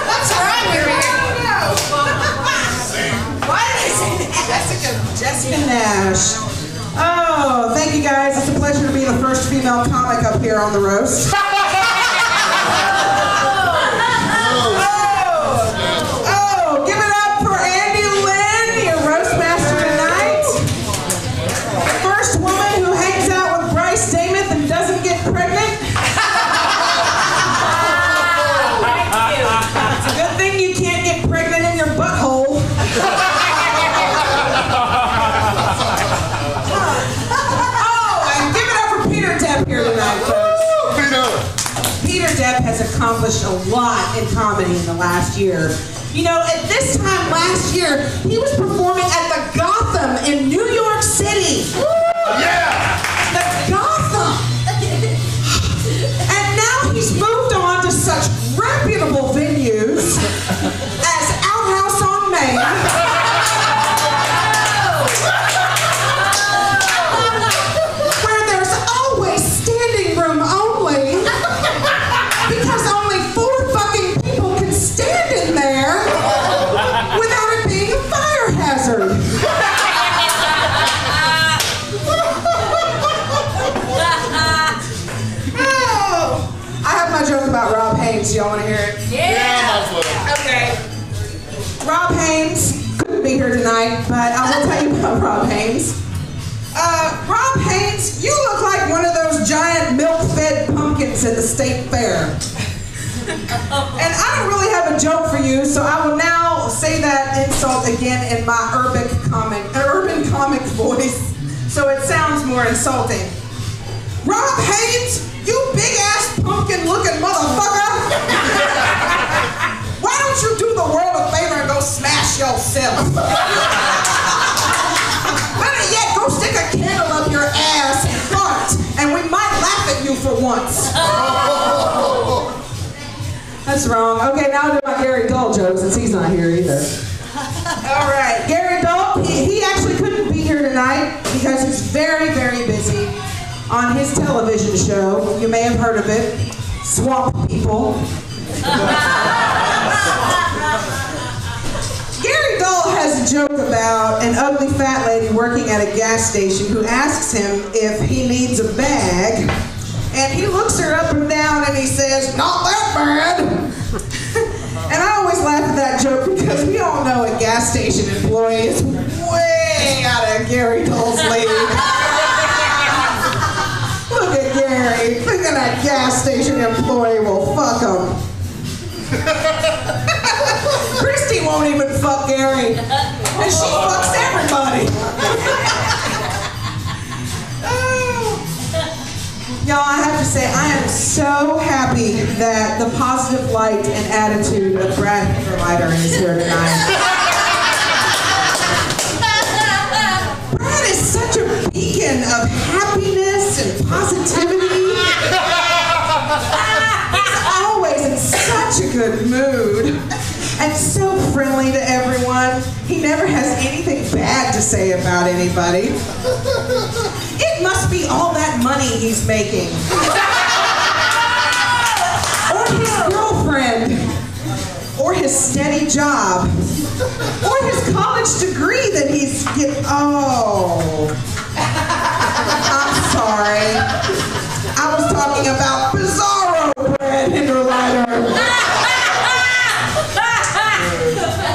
What's wrong with me? Why did I say Jessica Nash? Oh, thank you guys. It's a pleasure to be the first female comic up here on the roast. Oh, give it up for Andie Lynn, your roast master tonight. The first woman who hangs out with Bryce Damon and doesn't get pregnant. It's a good thing you can't get pregnant in your butthole. Depp here tonight, folks. Peter Depp has accomplished a lot in comedy in the last year. You know, at this time last year, he was performing at the Gotham in New York City. Yeah! The Gotham! And now he's moved on to such reputable venues as Outhouse on Main. Y'all want to hear it? Yeah. Okay. Rob Haynes couldn't be here tonight, but I will tell you about Rob Haynes. Rob Haynes, you look like one of those giant milk-fed pumpkins at the state fair. And I don't really have a joke for you, so I will now say that insult again in my urban comic voice, so it sounds more insulting. Rob Haynes, you big-ass pumpkin-looking motherfucker! Why don't you do the world a favor and go smash yourself? Better yet, go stick a candle up your ass and fart, and we might laugh at you for once. That's wrong. Okay, now I'll do my Gary Dull joke since he's not here either. All right, Gary Dull, he actually couldn't be here tonight because he's very, very busy on his television show. You may have heard of it, Swamp People. Gary Dull has a joke about an ugly fat lady working at a gas station who asks him if he needs a bag, and he looks her up and down and he says, "Not that bad." And I always laugh at that joke because we all know a gas station employee is way out of Gary Dull's league. Look at Gary, thinking that gas station employee will fuck him. Christy won't even fuck Gary, and she fucks everybody. Y'all, I have to say, I am so happy that the positive light and attitude of Brad Hinterleiter is here tonight. Brad is such a beacon of happiness and positivity. He's always in such a good mood and so friendly to everyone. He never has anything bad to say about anybody. It must be all that money he's making. Or his girlfriend. Or his steady job. Or his college degree that he's getting. Oh. I'm sorry. I was talking about Bizarro Brad Hinterleiter.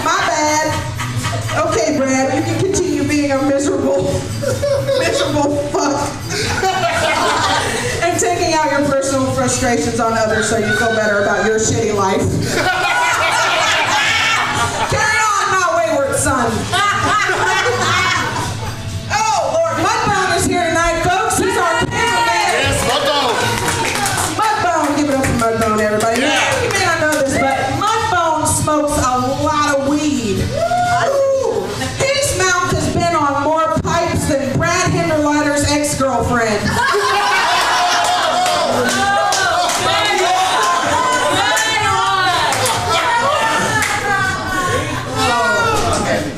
My bad. Okay, Brad, you can continue being a miserable fuck. And taking out your personal frustrations on others so you feel better about your shitty life. son. Oh, Lord, Mudbone is here tonight, folks. He's our panel man. Yes, Mudbone. Mudbone, give it up for Mudbone, everybody. Yeah. You may not know this, but Mudbone smokes a lot of weed. Ooh. His mouth has been on more pipes than Brad Hinderleiter's ex-girlfriend.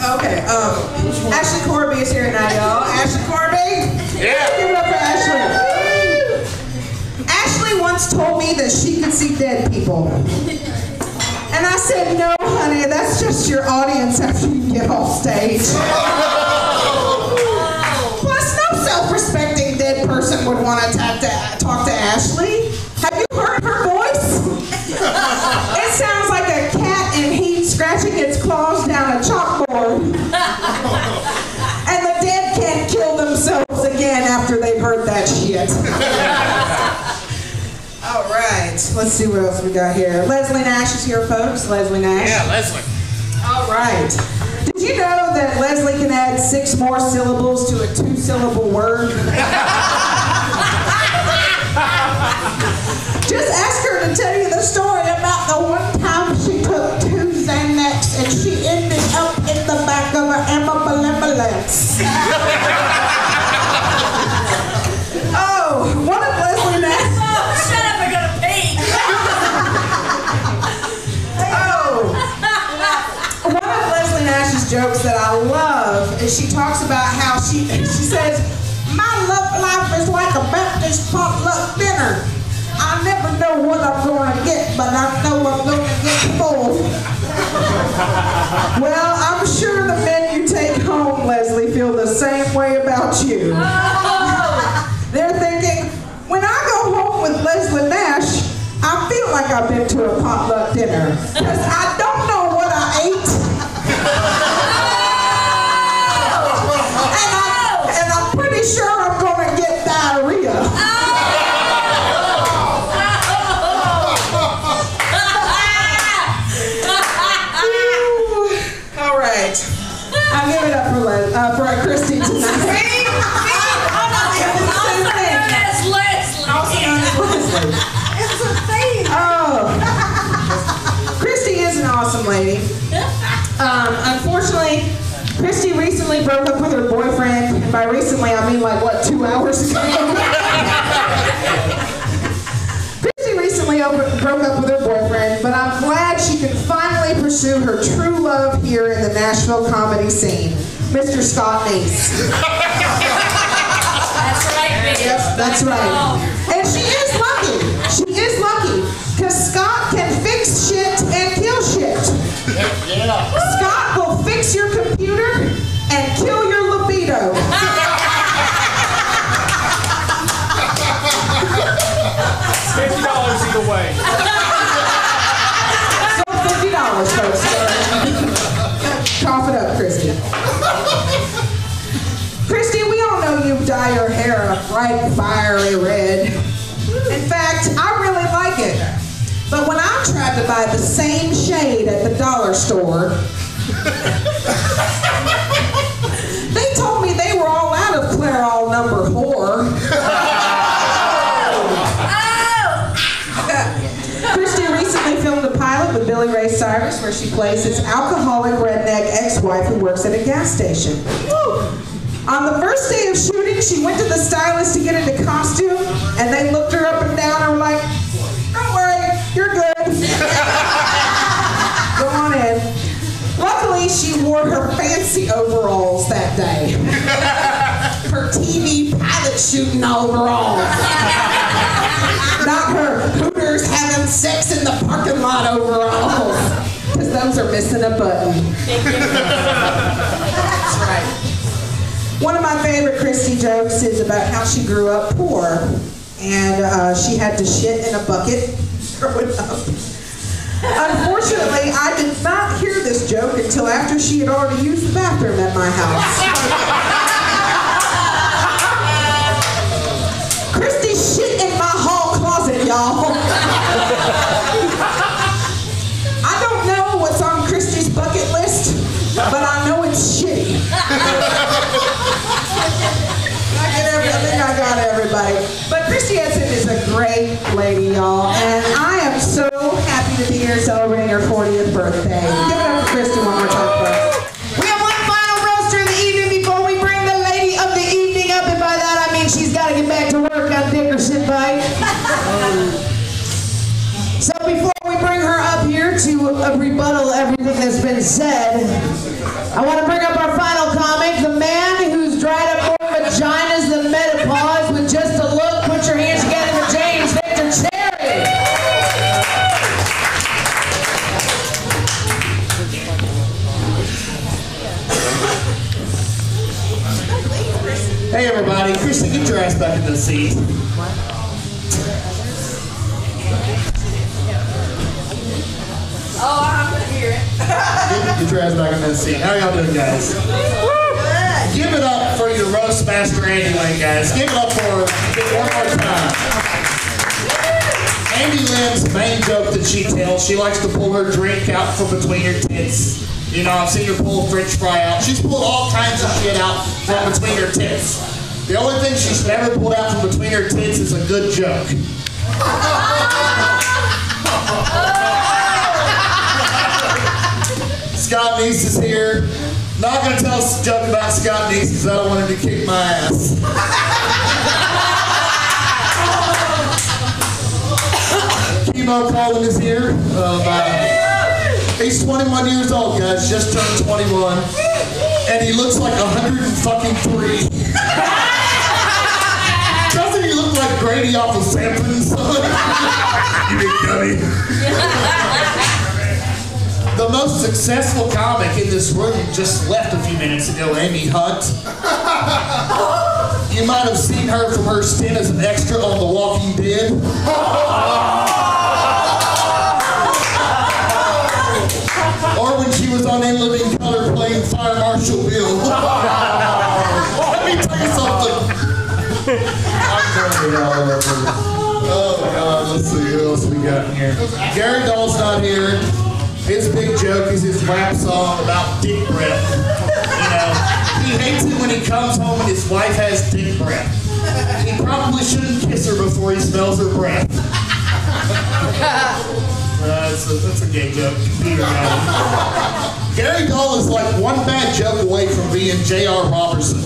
Okay, Ashley Corby is here tonight, y'all. Ashley Corby? Yeah. Give it up for Ashley. Ashley once told me that she could see dead people. And I said, no, honey, that's just your audience after you get off stage. Plus, no self-respecting dead person would want to talk to Ashley. Have you heard her voice? It sounds like a cat in heat scratching its claws down a chalkboard. And the dead can't kill themselves again after they've heard that shit. All right, let's see what else we got here. Leslie Nash is here, folks. Leslie Nash. Yeah, Leslie. All right. Did you know that Leslie can add 6 more syllables to a 2-syllable word? Just ask her to tell you the story about the one time she took 2 Xanax and she ended up in the back of an ambulance. Oh, one of Leslie Nash. Shut up, I gotta pee. One of Leslie Nash's jokes that I love is she talks about how she says, my love life is like a Baptist potluck dinner. I never know what I'm going to get, but I know I'm going to get full. Well, I'm sure the men you take home, Leslie, feel the same way about you. They're thinking, when I go home with Leslie Nash, I feel like I've been to a potluck dinner. Because I don't know what I ate. And I'm pretty sure I'm going to get diarrhea. All right. I'll give it up for Christy tonight. It's a thing. Oh. Christy is an awesome lady. Unfortunately, Christy recently broke up with her boyfriend. And by recently, I mean like, what, 2 hours ago? Christy recently broke up with her boyfriend, but I'm glad she can finally pursue her true love here in the Nashville comedy scene, Mr. Scott Nace. That's right, baby. Yep, that's right. And she is lucky. She is lucky. Because Scott can fix shit and kill shit. Yeah. Scott will fix your computer and kill your libido. $50 either way. So $50, folks. Cough it up, Christy. Christy, we all know you dye your hair a bright, fiery red. In fact, I really like it. But when I tried to buy the same shade at the dollar store, they told me they were all out of Clairol number 4. Christy recently filmed a pilot with Billy Ray Cyrus where she plays his alcoholic redneck ex-wife who works at a gas station. On the first day of shooting, she went to the stylist to get into costume, and they looked her up and down and were like, don't worry, you're good. Go on in. Luckily, she wore her fancy overalls that day. Her TV pilot shooting overalls. Not her Hooters having sex in the parking lot overalls. Because those are missing a button. That's right. One of my favorite Christy jokes is about how she grew up poor. And she had to shit in a bucket growing up. Unfortunately, I did not hear this joke until after she had already used the bathroom at my house. Christy shit in my hall closet, y'all. I don't know what's on Christy's bucket list, but I know 50 years celebrating her 40th birthday. Give it up for Christy one more time, folks. We have one final roaster of the evening before we bring the lady of the evening up, and by that I mean she's got to get back to work on dick or shit bike. So before we bring her up here to rebuttal everything that's been said, I want to bring up our final comic, the man who's dried up more vaginas than menopause with just a look. Put your hands together for James Victor Cherry. Hey everybody, Christy, get your ass back in the seat. Oh, I'm gonna hear it. Get your ass back in that seat. How y'all doing, guys? Give it up for your roast master, Andie Lynn, guys. Give it up for her one more time. Andie Lynn's main joke that she tells, she likes to pull her drink out from between her tits. You know, I've seen her pull a French fry out. She's pulled all kinds of shit out from between her tits. The only thing she's never pulled out from between her tits is a good joke. Scott Neese is here. Not going to tell us a joke about Scott Neese because I don't want him to kick my ass. Chemo Colin is here. He's 21 years old, guys. Just turned 21. And he looks like 103. Doesn't he look like Grady off of Sanford & Son? You big dummy. The most successful comic in this room just left a few minutes ago, Amy Hunt. You might have seen her from her stint as an extra on The Walking Dead. Or when she was on In Living Color playing Fire Marshal Bill. Let me tell you something. Oh God, let's see who else we got in here. Gary Doll's not here. His big joke is his rap song about dick breath. You know, he hates it when he comes home and his wife has dick breath. He probably shouldn't kiss her before he smells her breath. That's a gay joke. Gary Doll is like one bad joke away from being J.R. Robertson.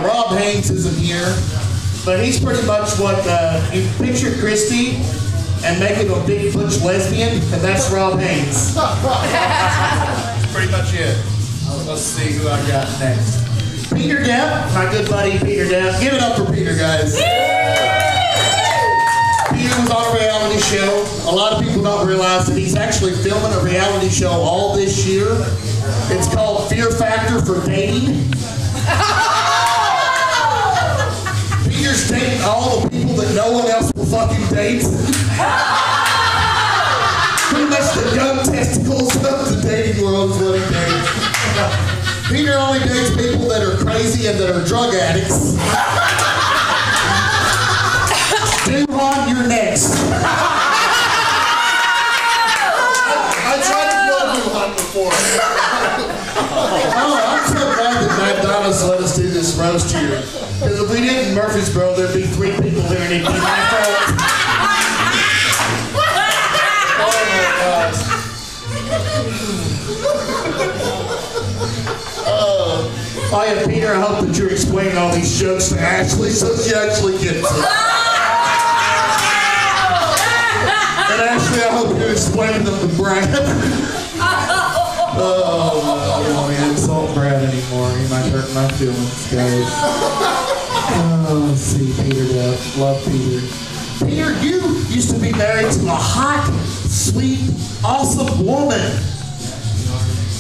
Rob Haynes isn't here. But he's pretty much what, you picture Christy and make him a big butch lesbian, and that's Rob Haynes. Pretty much it. Let's see who I got next. Peter Depp, my good buddy Peter Depp. Give it up for Peter, guys. Peter was on a reality show. A lot of people don't realize that he's actually filming a reality show all this year. It's called Fear Factor for Dating. Peter's dating all the people that no one else will fucking date. Pretty much the young testicles of the dating world is what he dates. Peter only dates people that are crazy and that are drug addicts. Duhon, you're next. I tried to blow Duhon before. Oh, I'm so glad that Mad Donna's let us do this roast here. Because if we didn't, Murfreesboro, there'd be 3 people there and it'd be my fault. Oh my God. Oh yeah, Peter, I hope that you're explaining all these jokes to Ashley so she actually gets it. And Ashley, I hope you're explaining them to Brad. Oh, I don't want to insult Brad anymore. He might hurt my feelings, guys. Oh, let's see, Peter Depp. Love Peter. Peter, you used to be married to a hot, sweet, awesome woman.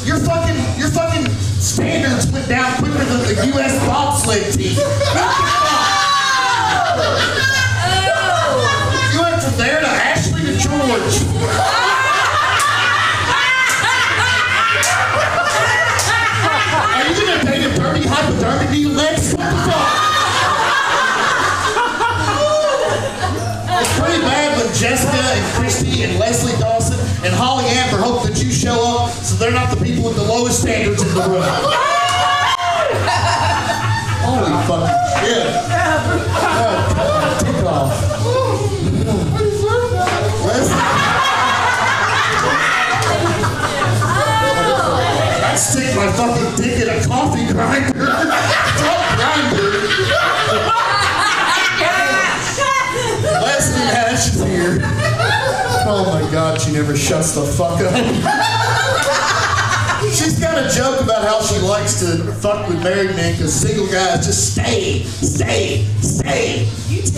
Your fucking standards went down quicker than the U.S. bobsled team. You went from there to Ashley to George. Are you gonna date a dirty hypodermic needle next? What the fuck? It's pretty bad when Jessica and Christy and Leslie Dawson and Holly Amber hope that you show up so they're not the people with the lowest standards in the room. Holy fucking shit. fucking dick in a coffee grinder. Fuck grinder. Leslie Nash is here. Oh my God, she never shuts the fuck up. She's got a joke about how she likes to fuck with married men because single guys just stay. It's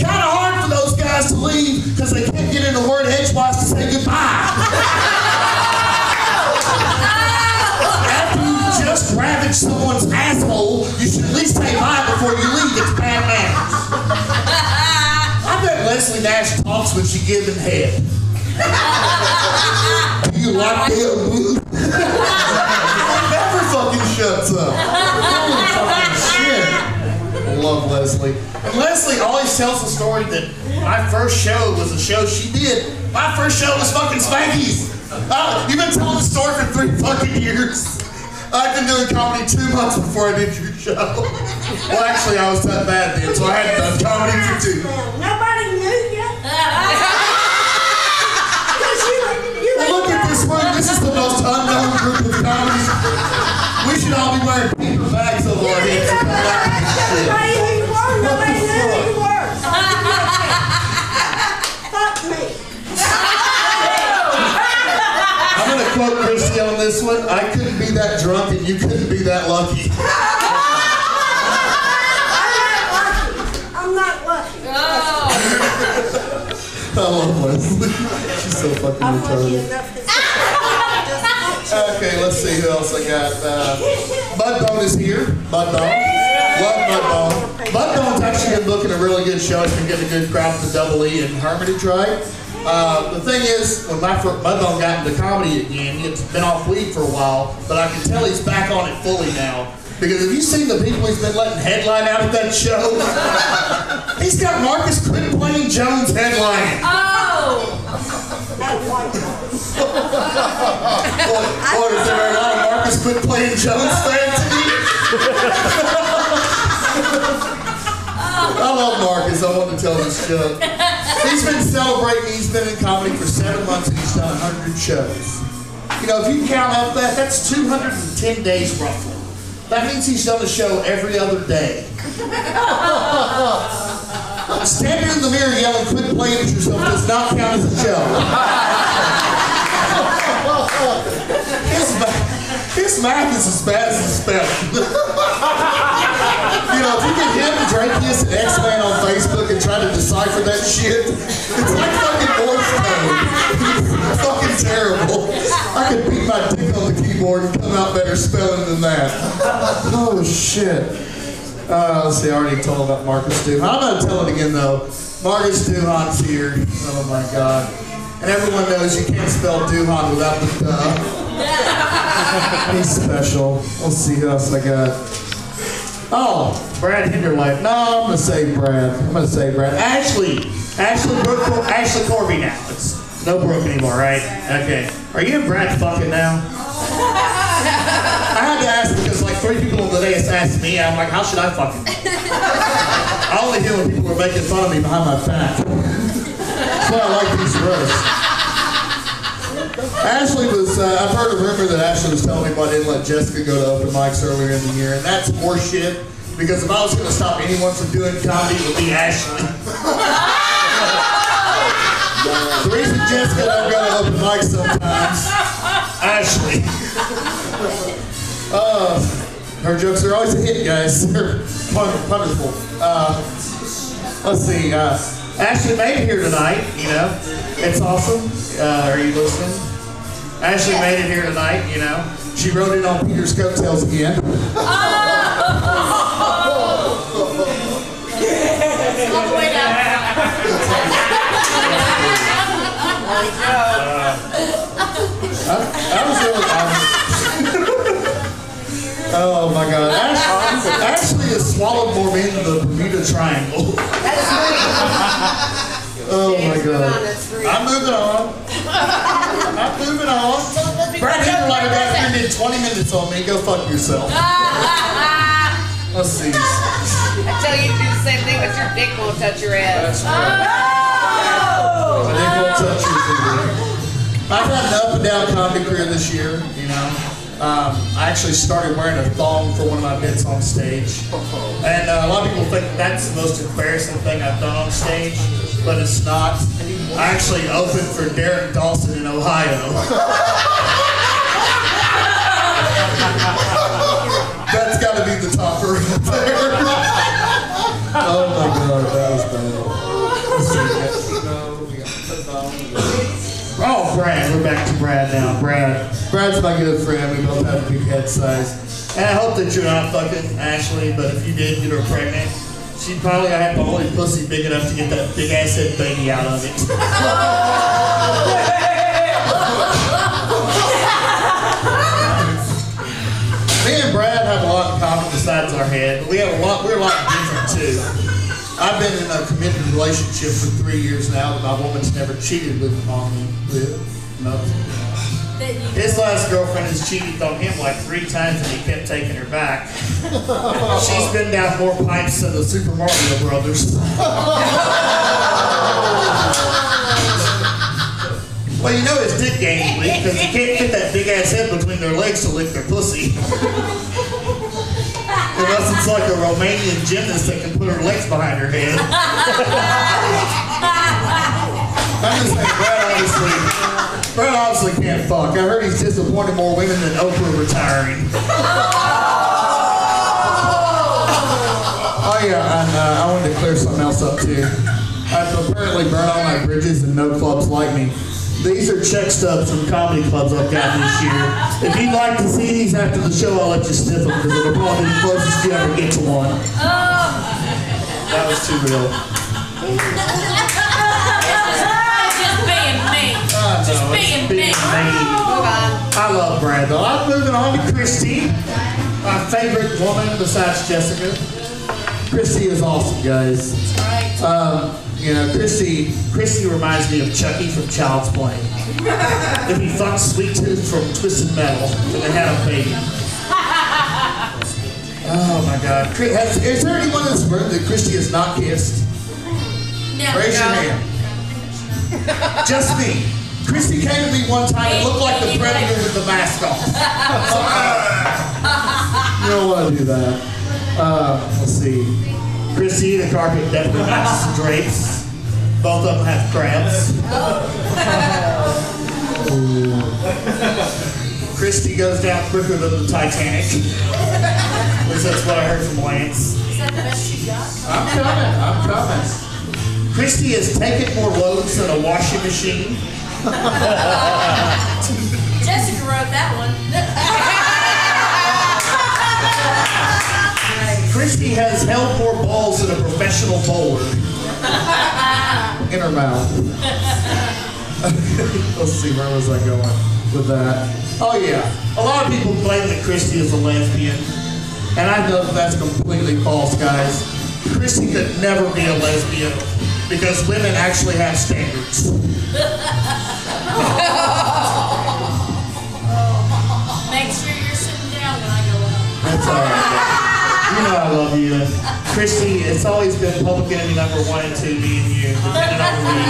kind of hard for those guys to leave because they can't get in the word edgewise to say goodbye. After you just ravage someone's asshole, you should at least say bye before you leave. It's bad manners. I bet Leslie Nash talks when she gives him head. Do you like him? Never fucking shuts up. Holy fucking shit. I love Leslie. And Leslie always tells the story that my first show was a show she did. My first show was fucking Spanky's. You've been telling the story for 3 fucking years. I've been doing comedy 2 months before I did your show. Well, actually, I was that bad then, so I hadn't done comedy for 2. Nobody knew you. Well, look at this room. This is the most unknown group of comics. We should all be wearing paper bags over our heads. Nobody knew who you were. Nobody knew who you were. Fuck me. I'm going to quote Christy on this one. I couldn't be that drunk and you couldn't be that lucky. I'm not lucky. I love Leslie. She's so fucking retarded. Okay, let's see who else I got. Mad Donna is here. Mad Donna. Love Mad Donna. Mad Donna's actually been booking a really good show. It's been getting a good crowd with the Double E and Hermitage, right? The thing is, when Mad Donna got into comedy again, he's been off weed for a while, but I can tell he's back on it fully now. Because have you seen the people he's been letting headline out at that show? He's got Marcus Quit Playing Jones headlining. Oh! What, is there a lot of Marcus Quit Playing Jones fans in here? I love Marcus. I want to tell this joke. He's been celebrating. He's been in comedy for 7 months and he's done 100 shows. You know, if you count up that's 210 days roughly. That means he's done a show every other day. Standing in the mirror yelling, "Quit playing at yourself," does not count as a show. His math is as bad as his spelling. You know, if you get him, Drakeus, and X-Man on Facebook and try to decipher that shit, it's like fucking Morse code. It's fucking terrible. I could beat my dick on the keyboard and come out better spelling than that. Oh, shit. Let's see, I already told about Marcus Duhon. I'm going to tell it again, though. Marcus Duhon's here. Oh, my God. And everyone knows you can't spell Duhon without the duh. He's special. Let's see who else I got. Oh, Brad Hinderlife. No, I'm going to say Brad. Ashley Corby now. It's no Brooke anymore, right? Okay. Are you and Brad fucking now? I had to ask because like 3 people today asked me. I'm like, how should I fucking? I only hear when people are making fun of me behind my back. That's why I like these roasts. Ashley was, I've heard a rumor that Ashley was telling me why I didn't let Jessica go to open mics earlier in the year, and that's horseshit, because if I was going to stop anyone from doing comedy, it would be Ashley. The reason Jessica don't go to open mics sometimes, Ashley. Her jokes are always a hit, guys. They're wonderful. Let's see, Ashley made it here tonight, you know. It's awesome. Are you listening? Ashley made it here tonight, you know. She rode in on Peter's coattails again. All the way down. I was really... Oh my God. Ashley has swallowed more meat than the Bermuda Triangle. Oh my God. I'm moving on. Brad Hinderlife got here and did 20 minutes on me. Go fuck yourself. Let's see. I tell you to do the same thing, but your dick won't touch your ass. That's right. My dick won't touch yours either. I've had an up and down comedy career this year, you know. I actually started wearing a thong for one of my bits on stage. And a lot of people think that's the most embarrassing thing I've done on stage, but it's not. I actually opened for Derek Dawson in Ohio. That's got to be the topper right there. Oh my god, that was bad. Oh, Brad. We're back to Brad now. Brad's my good friend. We both have a big head size. And I hope that you're not fucking Ashley, but if you did get her pregnant, she'd probably have the only pussy big enough to get that big ass head baby out of it. Me and Brad have a lot in common besides our head, but we're a lot different too. I've been in a committed relationship for 3 years now, but my woman's never cheated on me. No. His last girlfriend has cheated on him like 3 times and he kept taking her back. She's been down more pipes than the Super Mario Brothers. Well, you know his dick game weak because he can't fit that big ass head between their legs to lick their pussy. Unless it's like a Romanian gymnast that can put her legs behind her head. I'm just saying, Brad obviously can't fuck. I heard he's disappointed more women than Oprah retiring. Oh yeah, and I wanted to clear something else up too. I've apparently burned all my bridges and no clubs like me. These are check stubs from comedy clubs I've got this year. If you'd like to see these after the show, I'll let you sniff them because it'll probably be the closest you ever get to one. That was too real. Just being me. I love Brad though. I'm moving on to Christy, my favorite woman besides Jessica. Christy is awesome, guys. That's right. You know, Christy reminds me of Chucky from Child's Play. If he fucked Sweet Tooth from Twisted Metal and they had a baby. Oh my God. Is there anyone in this room that Christy has not kissed? No. Raise your hand. Just me. Christy came to me one time and looked like the Predator with the mask off. You don't want to do that. Let's see. Christy, the carpet definitely matches the drapes. Both of them have crabs. Christy goes down quicker than the Titanic. At least that's what I heard from Lance. Is that the best you got? I'm coming. Christy has taken more loads than a washing machine. Jessica wrote that one. Christy has held more balls than a professional bowler. In her mouth. Let's see, where was I going with that? Oh yeah, a lot of people claim that Christy is a lesbian. And I know that's completely false, guys. Christy could never be a lesbian because women actually have standards. Make sure you're sitting down when I go up. That's all right. You know I love you. Christy, it's always been public enemy number 1 and 2, me and you, depending on the week.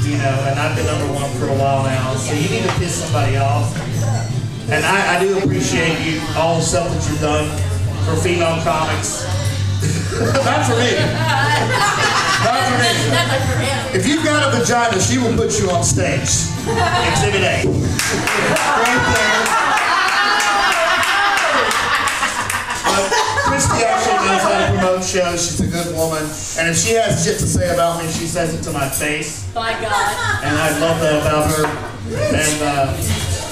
You know, and I've been number 1 for a while now, so you need to piss somebody off. And I do appreciate you, all the stuff that you've done for female comics. Not for me. Not for me. Never for him. If you've got a vagina, she will put you on stage. Exhibit A. Right there. Christy actually knows how to promote shows. She's a good woman. And if she has shit to say about me, she says it to my face. By God. And I love that about her. And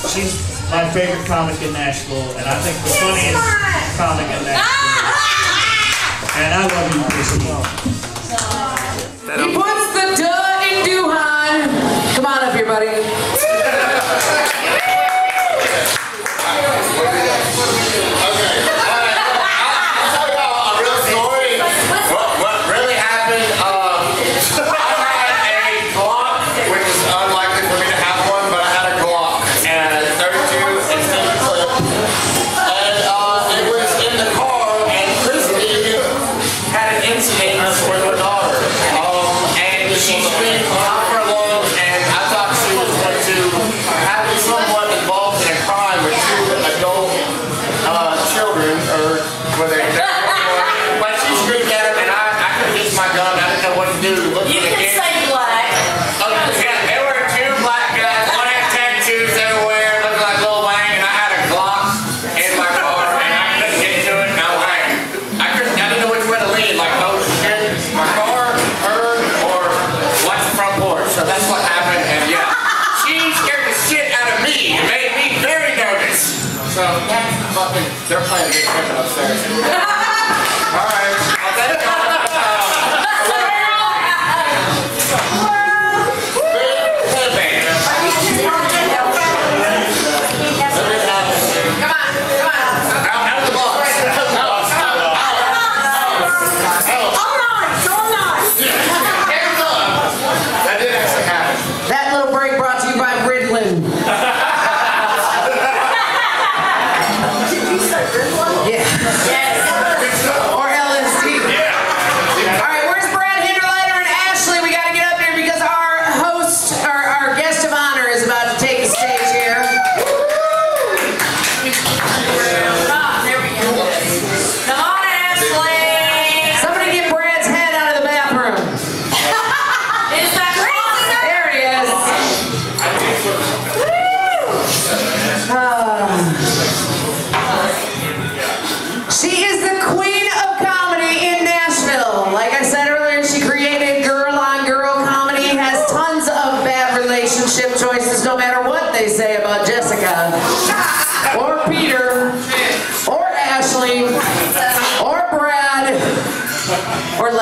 she's my favorite comic in Nashville. And I think the funniest comic in Nashville. And I love you, Christy. He puts the duh in Duhon. Come on up here, buddy. And it was in the car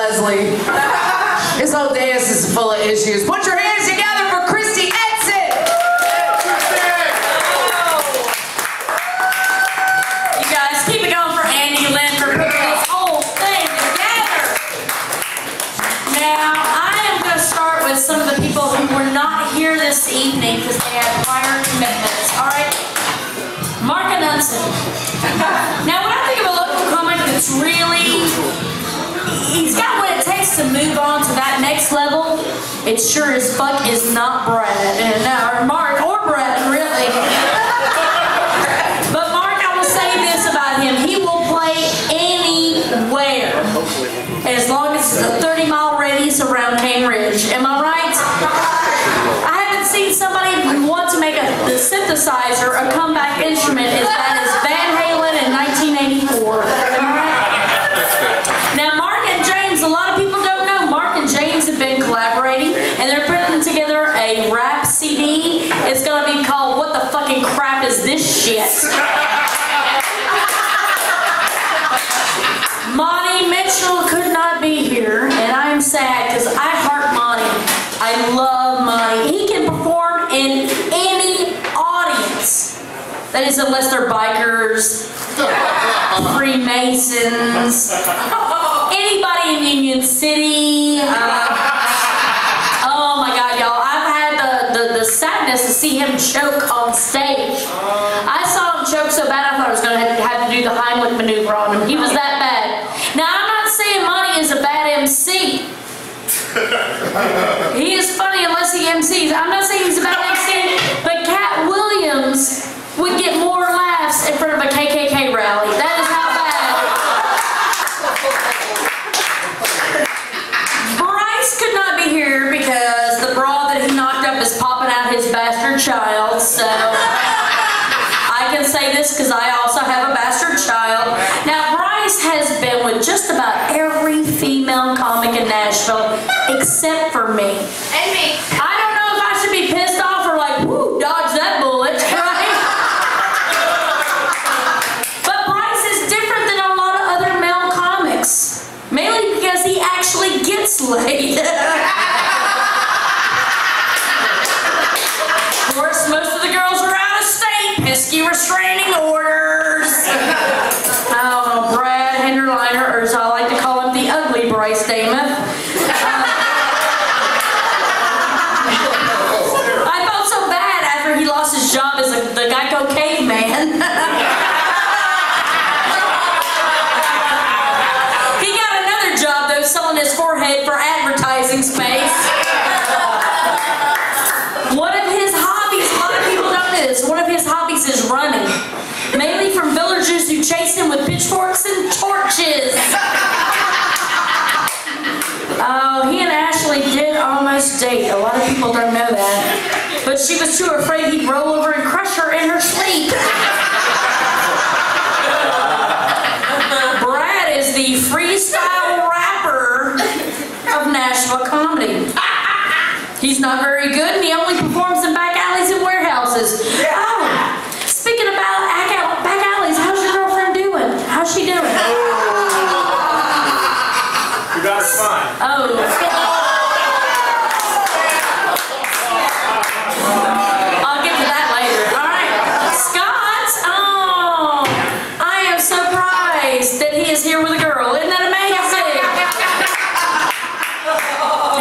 Leslie. This whole dance is full of issues. Put your hands together for Christy Edson. You guys, keep it going for Andie Lynn for putting this whole thing together. Now, I am going to start with some of the people who were not here this evening because they had prior commitments. All right? Mark Anunson. Now, when I think of a local comic that's really, he's got what it takes to move on to that next level, it sure as fuck is not Brad, or Mark, or Brad, really. But Mark, I will say this about him. He will play anywhere, as long as it's a 30-mile radius around Cambridge. Am I right? I haven't seen somebody want to make the synthesizer a comeback instrument as bad as Van Halen in 1984. Am I right? Now, Mark and James, a lot of people don't know, Mark and James have been collaborating, and they're putting together a rap CD. It's going to be called What the Fucking Crap Is This Shit? Monty Mitchell could not be here, and I am sad because I heart Monty. I love Monty. He can perform in any audience. That is, unless they're bikers, Freemasons, anybody in Union City. Oh my God, y'all! I've had the sadness to see him choke on stage. I saw him choke so bad I thought I was going to have to do the Heimlich maneuver on him. He was that bad. Now, I'm not saying Monty is a bad MC. He is funny unless he MCs. I'm not saying he's a bad MC, but Cat Williams would get more laughs in front of a KKK rally. That is how bad. Bryce could not be here because the bra that he knocked up is popping out his bastard child, so I can say this because I also have a bastard child. Now, Bryce has been with just about every female comic in Nashville except for me. And me. I don't know if I should be pissed off or like, woo, dodge that bullet, right? But Bryce is different than a lot of other male comics. Mainly because he actually gets laid. Of course, most of the girls are out of state. Pesky restraining orders. Oh, Brad Hinderliner, or as I like to call him, the ugly Bryce Damon. I felt so bad after he lost his job as the Geico caveman. He got another job, though, selling his forehead for advertising space. One of his hobbies, a lot of people don't know this, one of his hobbies is running. Mainly from villagers who chased him with pitchforks and torches. Oh, he and Ashley did almost date. A lot of people don't know that. But she was too afraid he'd roll over and crush her in her sleep. Brad is the freestyle rapper of Nashville comedy. He's not very good, and he only performs in back alleys and warehouses. Oh, speaking about back alleys, how's your girlfriend doing? How's she doing? You got it fine. Oh. I'll get to that later. All right. Scott, oh, I am surprised that he is here with a girl. Isn't that amazing?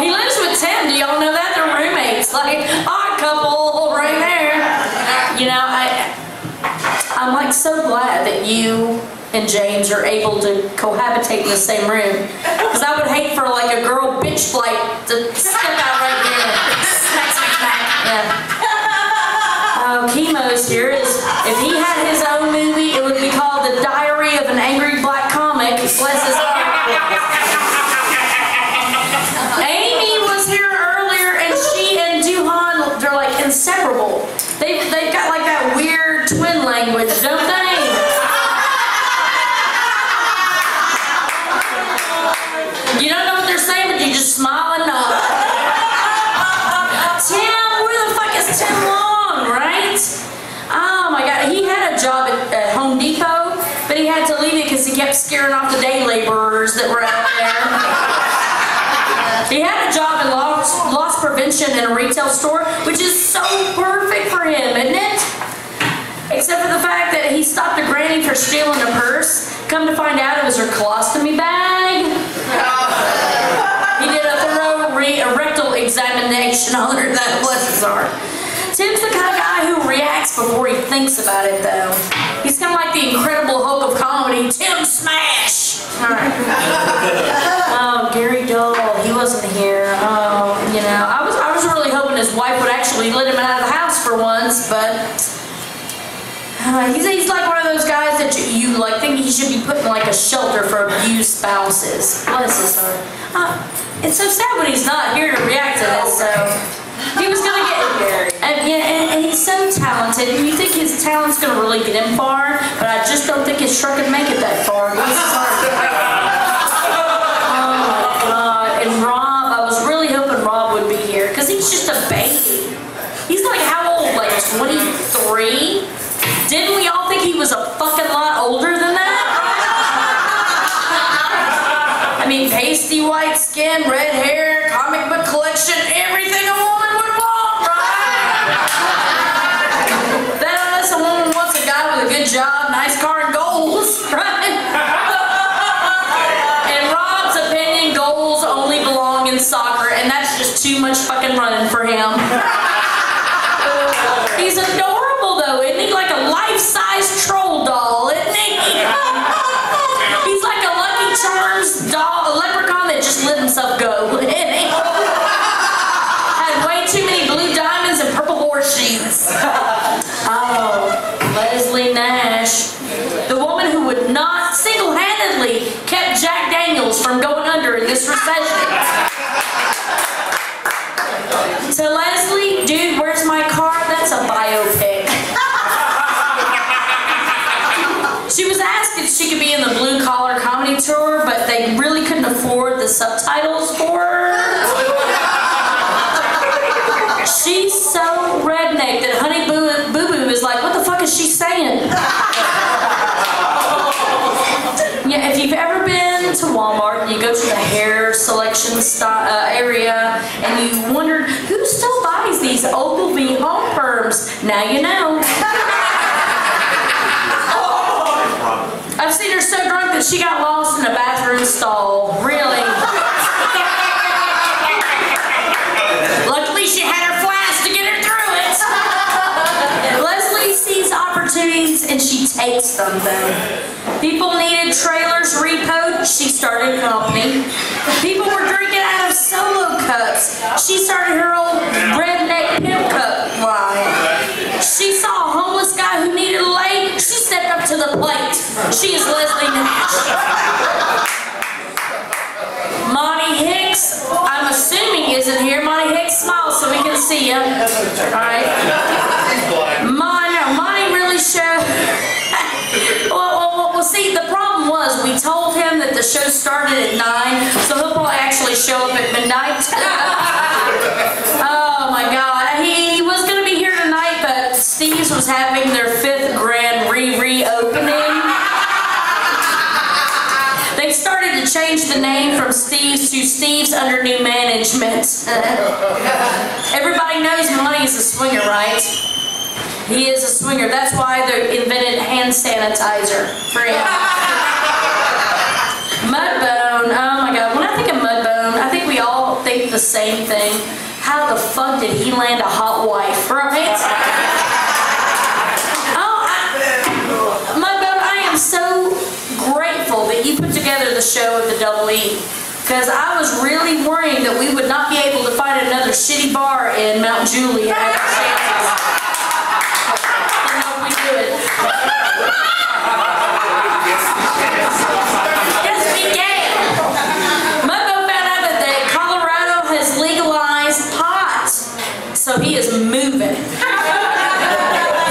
He lives with Tim. Do y'all know that? They're roommates. Like, odd couple right there. You know, I'm like so glad that you and James are able to cohabitate in the same room. Because I would hate for like a girl bitch flight to step out right there. Smack, smack, smack. Yeah. Chemo's here is, if he had his own movie, it would be called The Diary of an Angry Black Comic. Bless his heart. Amy was here earlier, and she and Duhon, they're like inseparable. They've got like that weird twin language, don't they? You don't know what they're saying, but you just smile and nod. Tim, where the fuck is Tim Long, right? Oh my God, he had a job at Home Depot, but he had to leave it because he kept scaring off the day laborers that were out there. He had a job in loss prevention in a retail store, which is so perfect for him, isn't it? Except for the fact that he stopped a granny for stealing a purse. Come to find out, it was her colostomy bag. He did a thorough rectal examination on her. That bless his heart. Tim's the kind of guy who reacts before he thinks about it, though. He's kind of like the Incredible Hulk of comedy, Tim Smash. All right. Oh, Gary Dole, he wasn't here. Oh, you know, I was really hoping his wife would actually let him out of the house for once, but he's like one of those guys that you like think he should be put in like a shelter for abused spouses. Bless his heart. It's so sad when he's not here to react to this. So he was gonna get and he's so talented, and you think his talent's gonna really get him far, but I just don't think his truck can make it that far. Bless his heart. Oh my God! And Rob, I was really hoping Rob would be here because he's just a baby. He's like how old? Like 23? Didn't we all think he was a fucking lot older than that? I mean, pasty white skin, red hair, comic book collection, everything a woman would want, right? That unless a woman wants a guy with a good job, nice car, and goals, right? In Rob's opinion, goals only belong in soccer, and that's just too much fucking running for him. He's adorable though, isn't he? Like a life-size troll doll, isn't he? He's like a Lucky Charms doll, a leprechaun that just let himself go, isn't he? Had way too many blue diamonds and purple horseshoes. Oh, Leslie Nash. The woman who would not single-handedly kept Jack Daniels from going under in this recession. So Leslie, dude, where's my car? That's a biopic. She was asked if she could be in the Blue Collar Comedy Tour, but they really couldn't afford the subtitles for her. She's so redneck that Honey Boo Boo is like, what the fuck is she saying? Yeah, if you've ever been to Walmart and you go to the hair selection area and you wondered who still buys these Ogilvy home perms, now you know. I've seen her so drunk that she got lost in a bathroom stall. Really. Luckily, she had her flask to get her through it. Leslie sees opportunities and she takes them, though. People needed trailers repoed, she started a company. People were drinking out of solo cups. She started her old redneck pimp cup line. She saw a homeless guy who needed a leg. She stepped up to the plate. She is Leslie Nash. Monty Hicks, I'm assuming isn't here. Monty Hicks, smile so we can see you. Alright. Monty really showed. Well, see, the problem was we told him that the show started at 9, so he'll probably actually show up at midnight. Oh my God. He was going to be here tonight, but Steve's was having their 5th grand reopening. They started to change the name from Steve's to Steve's under new management. Everybody knows Monty's a swinger, right? He is a swinger. That's why they invented hand sanitizer for him. Mudbone. Oh my God. When I think of Mudbone, I think we all think the same thing. How the fuck did he land a hot wife, right? Mudbone, I am so grateful that you put together the show at the Double E. Because I was really worrying that we would not be able to find another shitty bar in Mount Juliet. Yes, we can. Mudbone found out that Colorado has legalized pot, so he is moving.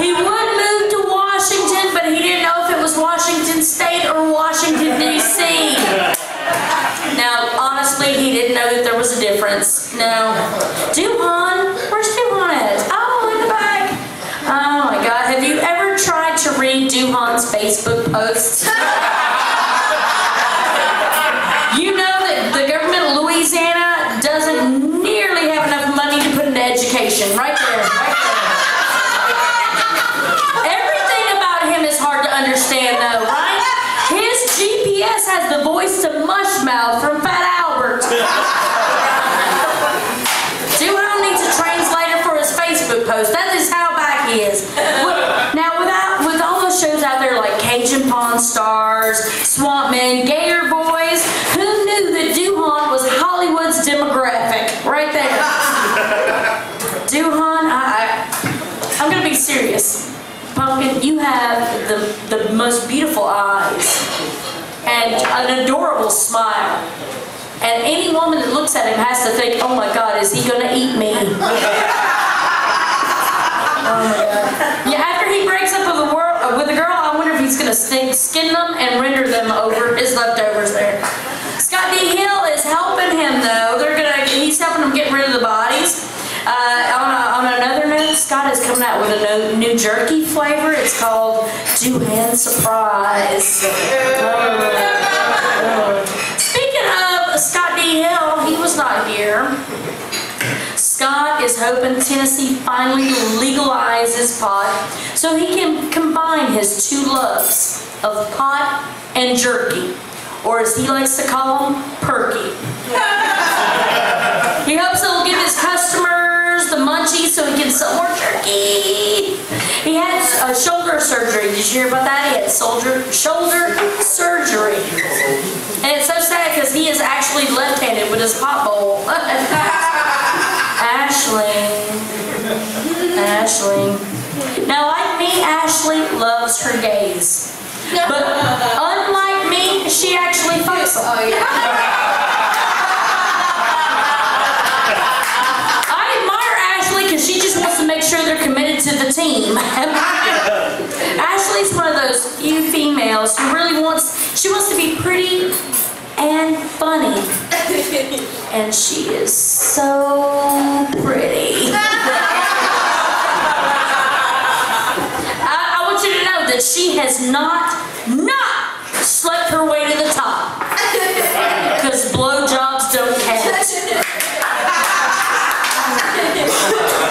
He would move to Washington, but he didn't know if it was Washington State or Washington, D.C. Now, honestly, he didn't know that there was a difference. No. Duhon? Where's Duhon at? Oh, in the back. Oh my God. Have you ever tried to read Duhon's Facebook posts? You know that the government of Louisiana does has the voice to Mushmouth from Fat Albert. Duhon needs a translator for his Facebook post. That is how back he is. Now, with all those shows out there like Cajun Pawn Stars, Swamp Men, Gator Boys, who knew that Duhon was Hollywood's demographic? Right there. Duhon, I'm going to be serious. Pumpkin, you have the most beautiful eyes and an adorable smile. And any woman that looks at him has to think, oh my God, is he going to eat me? Oh my God. Yeah, after he breaks up with the girl, I wonder if he's going to skin them and render them over his leftovers there. Scott D. Hill is helping him though. He's helping him get rid of the bodies. On another note, Scott is coming out with a new jerky flavor. It's called Duhon Surprise. Speaking of Scott D. Hill, he was not here. Scott is hoping Tennessee finally legalizes pot so he can combine his two loves of pot and jerky, or as he likes to call them, perky. He hopes it'll give his customers the munchies so he can sell more jerky. He had shoulder surgery. Did you hear about that? He had shoulder surgery. And it's so sad because he is actually left-handed with his pot bowl. Ashley. Now, like me, Ashley loves her gays. But unlike me, she actually fucks them. I admire Ashley because she just wants to make sure they're committed to the team. Ashley's one of those few females who really wants to be pretty and funny. And she is so pretty. I want you to know that she has not slept her way to the top. Because blowjobs don't count.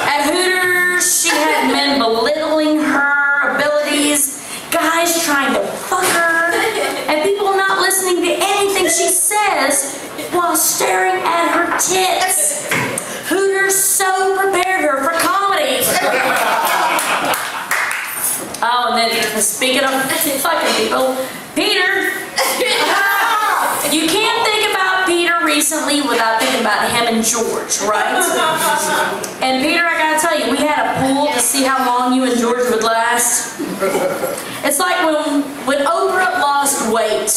At Hooters, she had men belittling her abilities, guys trying to fuck her, and people not listening to anything she says while staring at her tits. Hooters so prepared her for comedy. Oh, and then speaking of fucking people, Peter. You can't think about Peter recently without thinking about him and George, right? And Peter, I gotta tell you, we had a pool to see how long you and George would last. It's like when Oprah lost weight.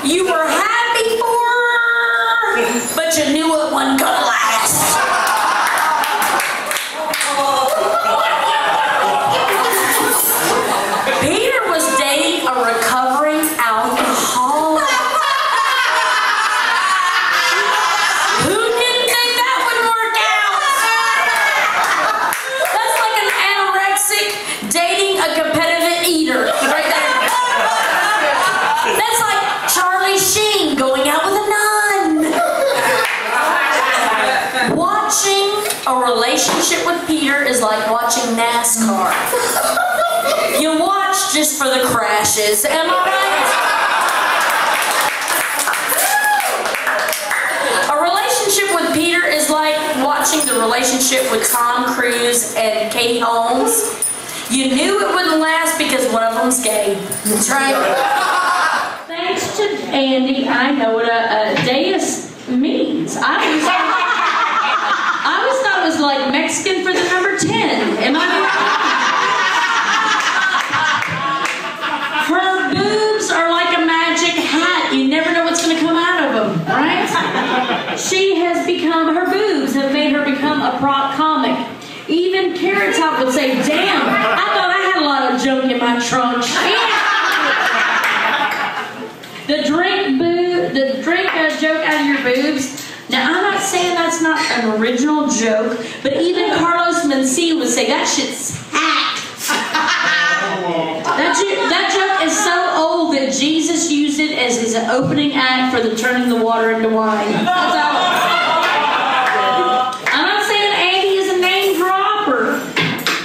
You were happy for her, but you knew it wasn't gonna last. Peter was dating a recovering alcoholic. Who didn't think that would work out? That's like an anorexic dating a competitive eater right there. That's like Charlie Sheen going out with a nun. Watching a relationship with Peter is like watching NASCAR. You watch just for the crashes, am I right? A relationship with Peter is like watching the relationship with Tom Cruise and Katie Holmes. You knew it wouldn't last because one of them's gay. That's right. Thanks to Andie, I know what a deus means. I always thought it was like Mexican for the number 10. Am I right? Her boobs are like a magic hat. You never know what's going to come out of them, right? Her boobs have made her become a prop comic. Even Carrot Top would say, damn, I thought I had a lot of junk in my trunk. The drink joke out of your boobs. Now, I'm not saying that's not an original joke, but even Carlos Mencia would say, that shit's hack. That joke is so old that Jesus used it as his opening act for the turning the water into wine. That's how. I'm not saying Andie is a name dropper,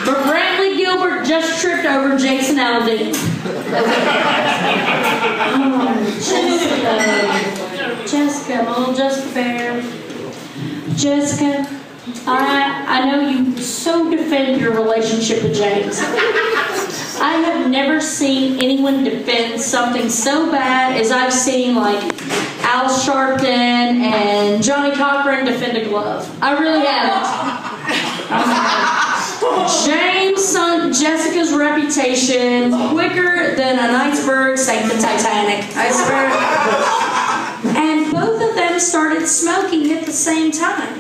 but Brantley Gilbert just tripped over Jason Aldean. Jessica, my little Jessica bear. Jessica, I know you so defend your relationship with James. I have never seen anyone defend something so bad as I've seen like Al Sharpton and Johnny Cochran defend a glove. I really haven't. James sunk Jessica's reputation quicker than an iceberg sank the Titanic. I swear. And both of them started smoking at the same time.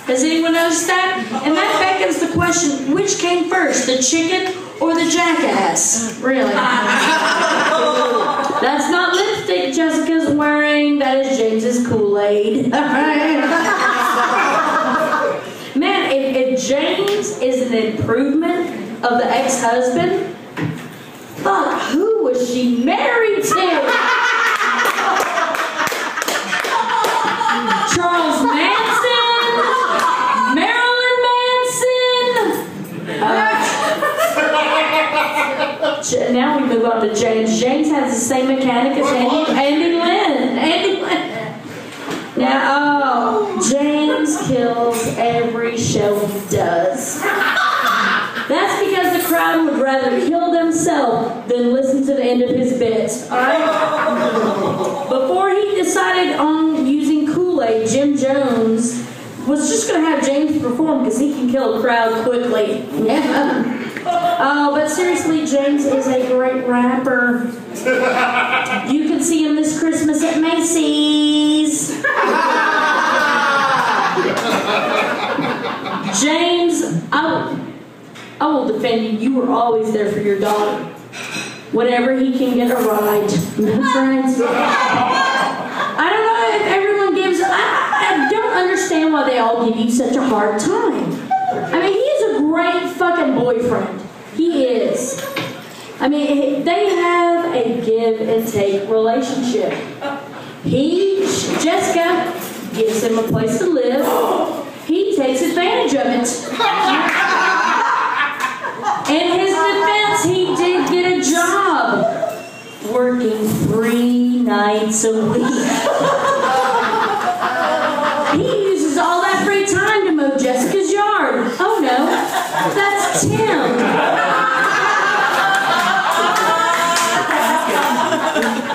Has anyone noticed that? And that beckons the question, which came first, the chicken or the jackass? Really? That's not lipstick Jessica's wearing, that is James's Kool-Aid. Man, if James is an improvement of the ex-husband, fuck, who was she married to? Charles Manson? Marilyn Manson? Now we move on to James. James has the same mechanic as Andie Lynn. Andie Lynn. Now, James kills every show he does. That's because the crowd would rather kill themselves than listen to the end of his bits. Alright? Before he decided on using Kool-Aid, Jim Jones was just going to have James perform because he can kill a crowd quickly. Yeah. Oh, but seriously, James is a great rapper. You can see him this Christmas at Macy's. James, I will defend you. You were always there for your daughter. Whenever he can get a ride. That's right. I don't know if everyone gives... I don't understand why they all give you such a hard time. I mean, he is a great fucking boyfriend. He is. I mean, they have a give and take relationship. Jessica gives him a place to live. He takes advantage of it. In his defense, he did get a job working 3 nights a week. He uses all that free time to mow Jessica's yard. Oh no, that's Tim.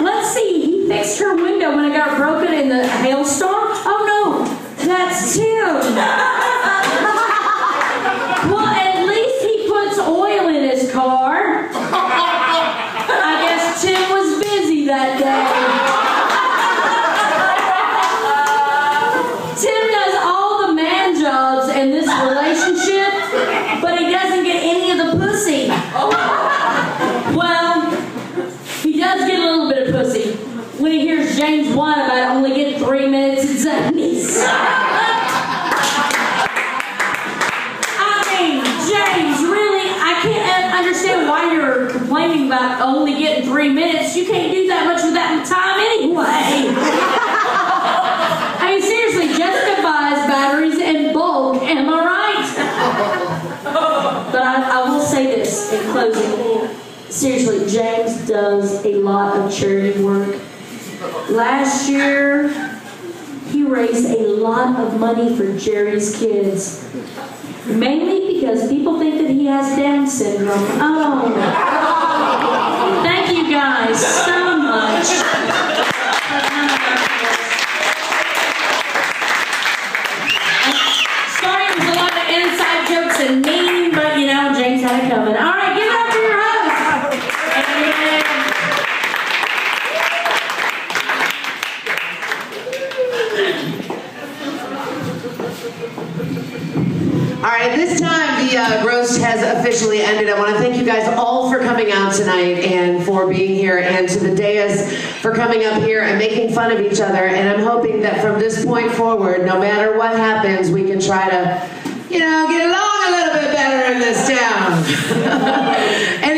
Let's see, he fixed her window when it got broken in the hailstorm. Oh no, that's Tim. Well, at least he puts oil in his car. I guess Tim was busy that day. Tim does all the man jobs in this relationship, but he doesn't get any of the pussy. Well, he does get a little bit of pussy when he hears James whine about only getting 3 minutes and 70s. James, really, I can't understand why you're complaining about only getting 3 minutes. You can't do that much with that time anyway. I mean, seriously, Jessica buys batteries in bulk. Am I right? But I will say this in closing. Seriously, James does a lot of charity work. Last year, he raised a lot of money for Jerry's kids. Mainly because people think that he has Down syndrome. Oh. Thank you guys so much. Sorry, it was a lot of inside jokes and mean, but you know, James had it coming. All right, give it up for your host. All right, at this time, the roast has officially ended. I want to thank you guys all for coming out tonight and for being here, and to the dais for coming up here and making fun of each other. And I'm hoping that from this point forward, no matter what happens, we can try to, you know, get along a little bit better in this town. And